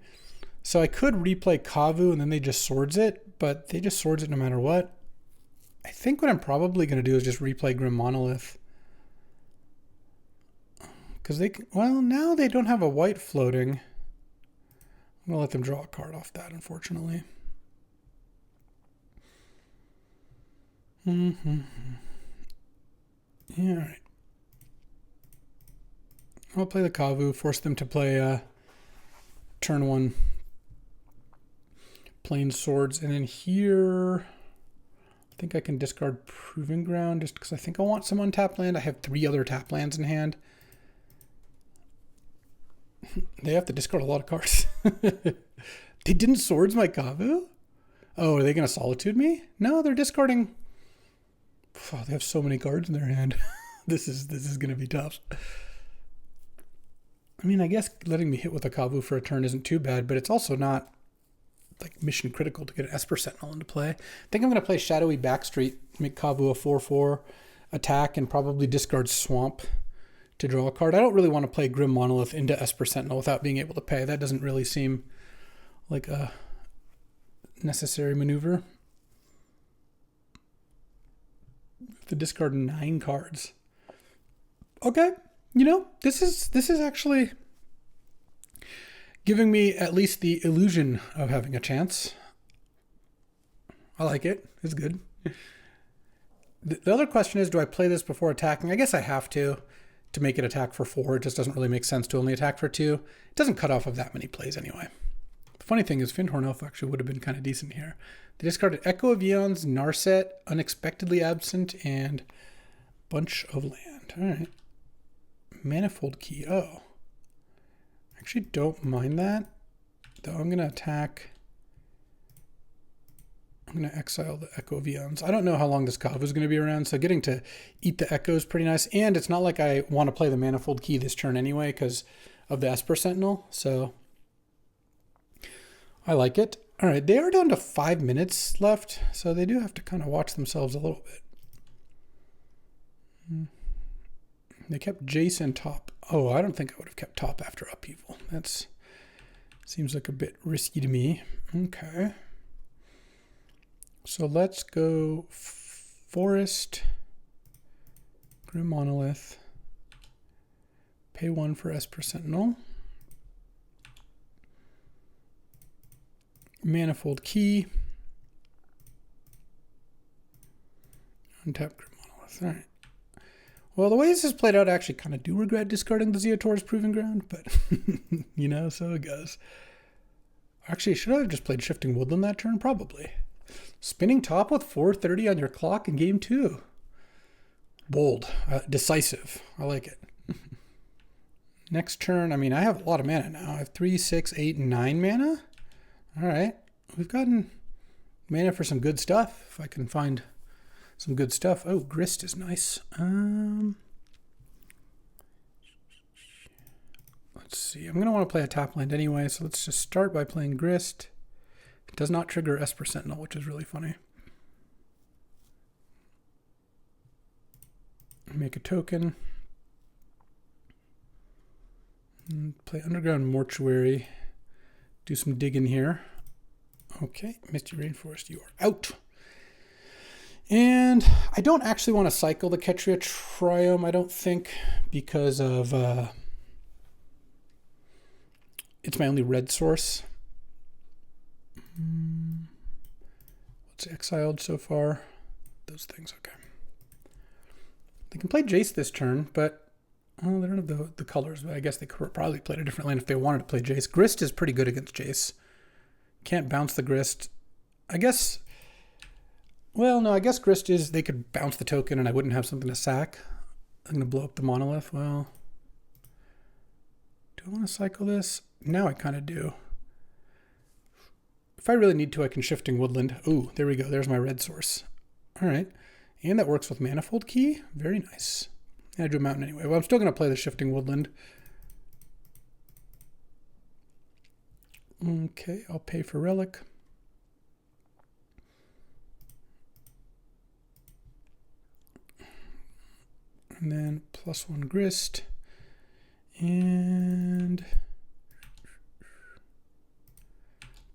So I could replay Kavu and then they just swords it, but they just swords it no matter what. I think what I'm probably going to do is just replay Grim Monolith. Because well, now they don't have a white floating. I'm going to let them draw a card off that, unfortunately. Yeah, all right. I'll play the Kavu, force them to play turn 1 Plain Swords, and then here I think I can discard Proving Ground just because I think I want some untapped land. I have 3 other tap lands in hand. They have to discard a lot of cards. They didn't Swords my Kavu? Oh, are they going to Solitude me? No, they're discarding. Oh, they have so many cards in their hand. This is going to be tough. I mean, I guess letting me hit with a Kavu for a turn isn't too bad, but it's also not like mission critical to get an Esper Sentinel into play. I think I'm going to play Shadowy Backstreet, make Kavu a 4/4 attack, and probably discard Swamp to draw a card. I don't really want to play Grim Monolith into Esper Sentinel without being able to pay. That doesn't really seem like a necessary maneuver. To discard 9 cards. Okay, you know, this is actually giving me at least the illusion of having a chance. I like it. It's good. The other question is, do I play this before attacking? I guess I have to make it attack for 4. It just doesn't really make sense to only attack for 2. It doesn't cut off of that many plays anyway. The funny thing is Fyndhorn Elf actually would have been kind of decent here. They discarded Echo of Eons, Narset, Unexpectedly Absent, and Bunch of Land. All right. Manifold Key. Oh. Actually don't mind that. Though I'm going to attack. I'm going to exile the Echo of Eons. I don't know how long this Kavu is going to be around, so getting to eat the Echo is pretty nice. And it's not like I want to play the Manifold Key this turn anyway because of the Esper Sentinel, so I like it. All right, they are down to 5 minutes left, so they do have to kind of watch themselves a little bit. They kept Jason top. Oh, I don't think I would have kept top after Upheaval. That's seems like a bit risky to me. Okay. So let's go Forest, Grim Monolith, pay 1 for Esper Sentinel, Manifold Key, untap Grim Monolith. All right. Well, the way this is played out, I actually kind of do regret discarding the Zeotor's Proving Ground, but you know, so it goes. Actually, should I have just played Shifting Woodland that turn? Probably. Spinning top with 4:30 on your clock in game 2. Bold, decisive. I like it. Next turn, I mean, I have a lot of mana now. I have 3, 6, 8, 9 mana. All right, we've gotten mana for some good stuff. If I can find some good stuff. Oh, Grist is nice. Let's see. I'm going to want to play a top land anyway, so let's just start by playing Grist. It does not trigger Esper Sentinel, which is really funny. Make a token. And play Underground Mortuary. Do some digging here. Okay, Misty Rainforest, you are out. And I don't actually want to cycle the Ketria Triome, I don't think, because of it's my only red source. What's exiled so far? Those things, okay. They can play Jace this turn, but they don't have the colors. But I guess they could probably played a different land if they wanted to play Jace. Grist is pretty good against Jace. Can't bounce the Grist. I guess. Well, no, I guess Grist is, they could bounce the token and I wouldn't have something to sack. I'm going to blow up the Monolith. Well, do I want to cycle this? Now I kind of do. If I really need to, I can Shifting Woodland. Ooh, there we go. There's my red source. All right. And that works with Manifold Key. Very nice. And I drew a mountain anyway. Well, I'm still going to play the Shifting Woodland. Okay, I'll pay for Relic. And then +1 Grist. And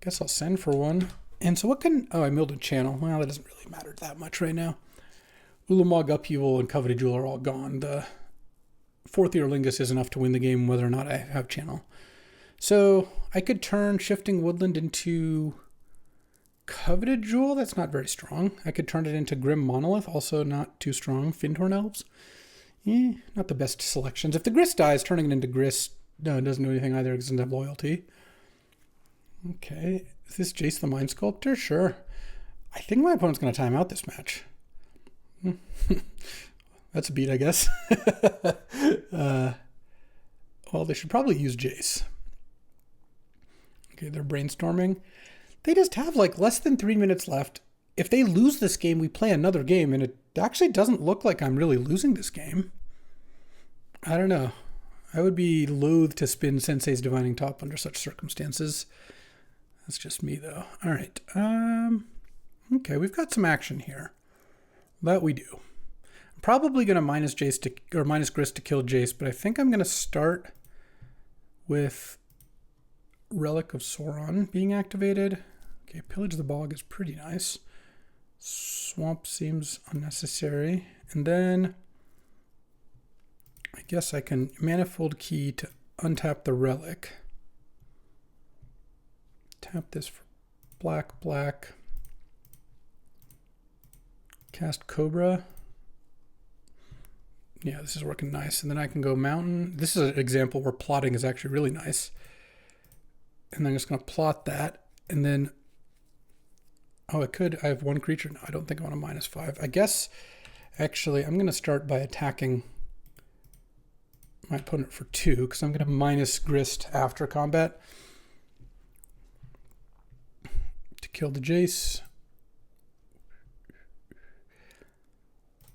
guess I'll send for 1. And so what can, oh, I milled a channel. Well, that doesn't really matter that much right now. Ulamog, Upheaval, and Coveted Jewel are all gone. The 4th Earlingus is enough to win the game whether or not I have channel. So I could turn Shifting Woodland into Coveted Jewel. That's not very strong. I could turn it into Grim Monolith, also not too strong. Fyndhorn Elves. Not the best selections. If the Grist dies, turning it into Grist, no, it doesn't do anything either because it doesn't have loyalty. Okay, is this Jace the Mind Sculptor? Sure. I think my opponent's going to time out this match. That's a beat, I guess. Well, they should probably use Jace. Okay, they're brainstorming. They just have like less than 3 minutes left. If they lose this game, we play another game, and it actually doesn't look like I'm really losing this game. I don't know. I would be loath to spin Sensei's Divining Top under such circumstances. That's just me, though. All right. Okay, we've got some action here. That we do. I'm probably going to minus Grist to kill Jace, but I think I'm going to start with Relic of Sauron being activated. Okay, Pillage the Bog is pretty nice. Swamp seems unnecessary. And then I guess I can Manifold Key to untap the Relic. Tap this for black. Cast Cobra. Yeah, this is working nice. And then I can go mountain. This is an example where plotting is actually really nice. And then I'm just going to plot that. And then, oh, I have one creature. No, I don't think I want a -5. I guess, actually, I'm going to start by attacking my opponent for 2, because I'm going to minus Grist after combat to kill the Jace.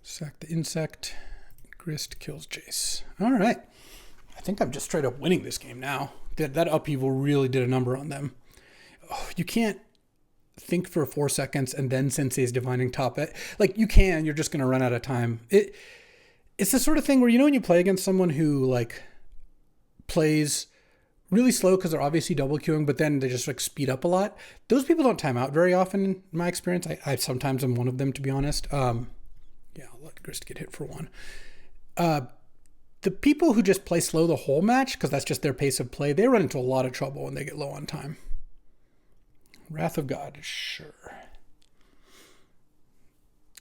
Sack the insect. Grist kills Jace. All right. I think I'm just straight up winning this game now. That upheaval really did a number on them. Oh, you can't think for 4 seconds and then Sensei's Divining Top it. Like, you can, you're just going to run out of time. It's the sort of thing where, you know, when you play against someone who, like, plays really slow because they're obviously double queuing, but then they just, like, speed up a lot. Those people don't time out very often, in my experience. I sometimes am one of them, to be honest. Yeah, I'll let Grist get hit for 1. The people who just play slow the whole match, because that's just their pace of play, they run into a lot of trouble when they get low on time. Wrath of God, sure.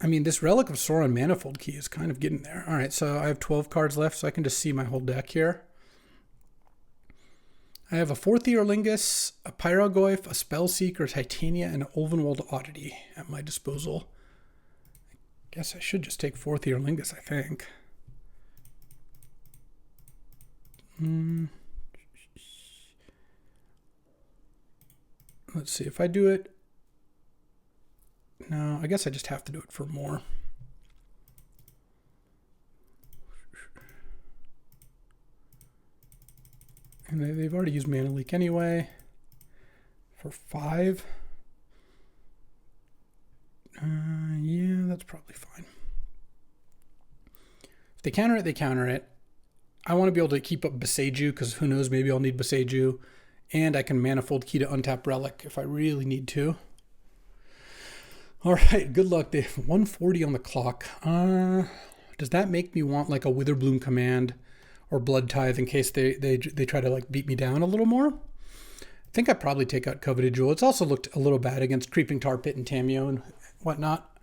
I mean, this Relic of Sauron Manifold Key is kind of getting there. All right, so I have 12 cards left, so I can just see my whole deck here. I have a 4th Eorlingus, a Pyrogoyf, a Spellseeker, Titania, and an Ulvenwald Oddity at my disposal. I guess I should just take 4th Eorlingus, I think. Let's see if I do it. No, I guess I just have to do it for more. And they've already used Mana Leak anyway. For 5. Yeah, that's probably fine. If they counter it, they counter it. I want to be able to keep up Boseiju, because who knows, maybe I'll need Boseiju. And I can Manifold Key to untap Relic if I really need to. All right, good luck. They have 140 on the clock. Does that make me want like a Witherbloom Command or Blood Tithe in case they try to like beat me down a little more? I think I probably take out Coveted Jewel. It's also looked a little bad against Creeping Tar Pit and Tameo and whatnot.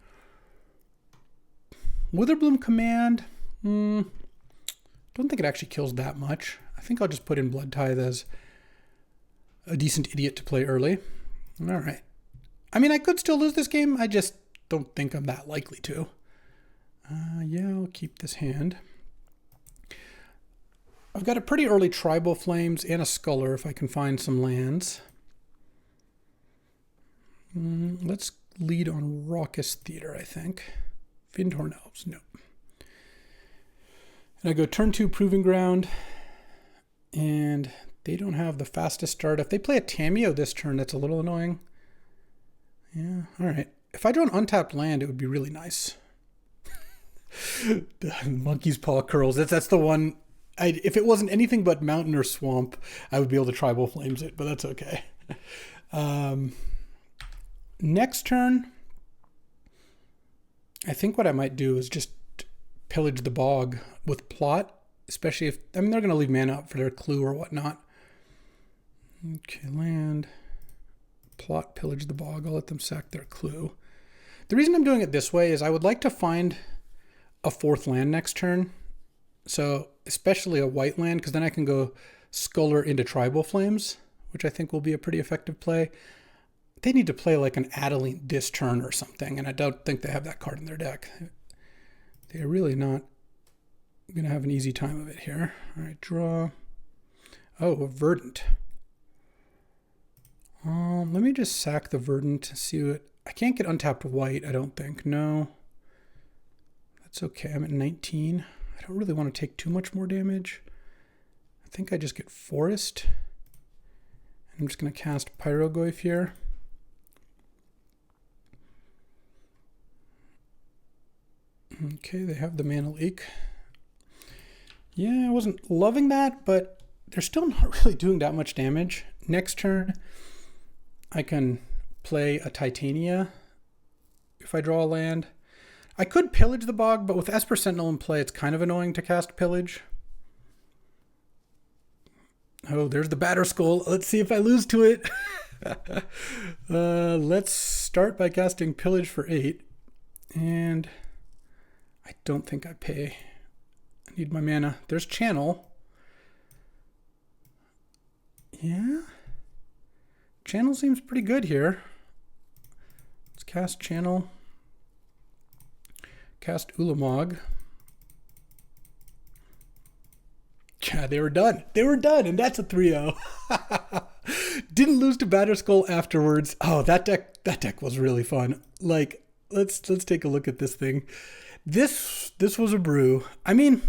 Witherbloom Command, don't think it actually kills that much. I think I'll just put in Blood Tithe as a decent idiot to play early. All right. I mean, I could still lose this game. I just don't think I'm that likely to. Yeah, I'll keep this hand. I've got a pretty early Tribal Flames and a Sculler if I can find some lands. Let's lead on Raucous Theater, I think. Fyndhorn Elves, no. And I go turn 2 Proving Ground. And they don't have the fastest start. If they play a Tameo this turn, that's a little annoying. Yeah, all right. If I draw an untapped land, it would be really nice. The Monkey's Paw Curls. That's the one. If it wasn't anything but mountain or swamp, I would be able to Tribal Flames it, but that's okay. Next turn, I think what I might do is just pillage the bog with plot, especially if, I mean, they're going to leave mana up for their clue or whatnot. Okay, land. Plot, pillage the bog. I'll let them sack their clue. The reason I'm doing it this way is I would like to find a 4th land next turn. So, especially a white land, because then I can go Sculler into Tribal Flames, which I think will be a pretty effective play. They need to play like an Adeline this turn or something, and I don't think they have that card in their deck. They're really not going to have an easy time of it here. All right, draw. Oh, a Verdant. Let me just sack the Verdant, see what... I can't get untapped white, I don't think. No. That's okay, I'm at 19. I don't really want to take too much more damage. I think I just get Forest. I'm just going to cast Pyrogoyf here. Okay, they have the Mana Leak. Yeah, I wasn't loving that, but they're still not really doing that much damage. Next turn, I can play a Titania if I draw a land. I could pillage the bog, but with Esper Sentinel in play, it's kind of annoying to cast pillage. Oh, there's the Batter Skull. Let's see if I lose to it. Let's start by casting pillage for 8. And I don't think I pay. Need my mana. There's channel. Yeah. Channel seems pretty good here. Let's cast channel. Cast Ulamog. Yeah, they were done. They were done, and that's a 3-0. Didn't lose to Batterskull afterwards. Oh, that deck was really fun. Like, let's take a look at this thing. This was a brew. I mean,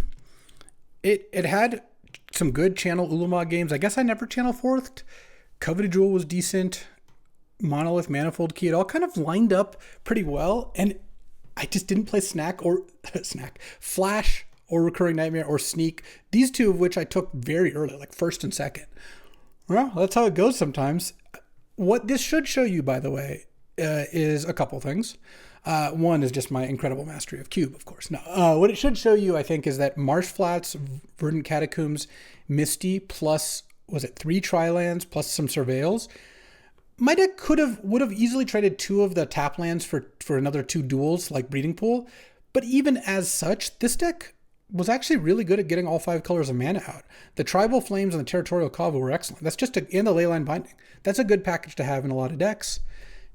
it had some good channel Ulamog games. I guess I never channel fourthed. Coveted Jewel was decent. Monolith, Manifold Key, it all kind of lined up pretty well. And I just didn't play Flash or Recurring Nightmare or Sneak. These two of which I took very early, like first and second. Well, that's how it goes sometimes. What this should show you, by the way, is a couple things. One is just my incredible mastery of Cube, of course. No, what it should show you, I think, is that Marsh Flats, Verdant Catacombs, Misty, plus, was it 3 Tri-lands, plus some Surveils. My deck would have easily traded 2 of the tap lands for another 2 duels, like Breeding Pool. But even as such, this deck was actually really good at getting all 5 colors of mana out. The Tribal Flames and the Territorial Kava were excellent. That's just in the Leyline Binding. That's a good package to have in a lot of decks.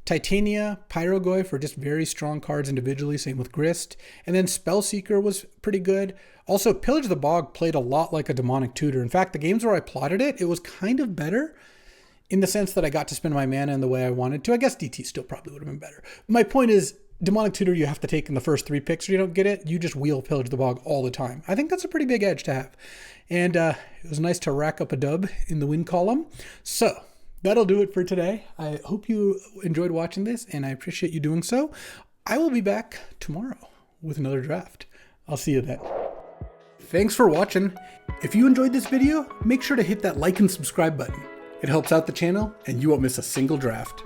Titania, Pyrogoy for just very strong cards individually, same with Grist. And then Spellseeker was pretty good. Also, Pillage the Bog played a lot like a Demonic Tutor. In fact, the games where I plotted it, it was kind of better in the sense that I got to spend my mana in the way I wanted to. I guess DT still probably would have been better. My point is, Demonic Tutor you have to take in the first 3 picks or you don't get it. You just wheel Pillage the Bog all the time. I think that's a pretty big edge to have. And it was nice to rack up a dub in the win column. So that'll do it for today. I hope you enjoyed watching this, and I appreciate you doing so. I will be back tomorrow with another draft. I'll see you then. Thanks for watching. If you enjoyed this video, make sure to hit that like and subscribe button. It helps out the channel, and you won't miss a single draft.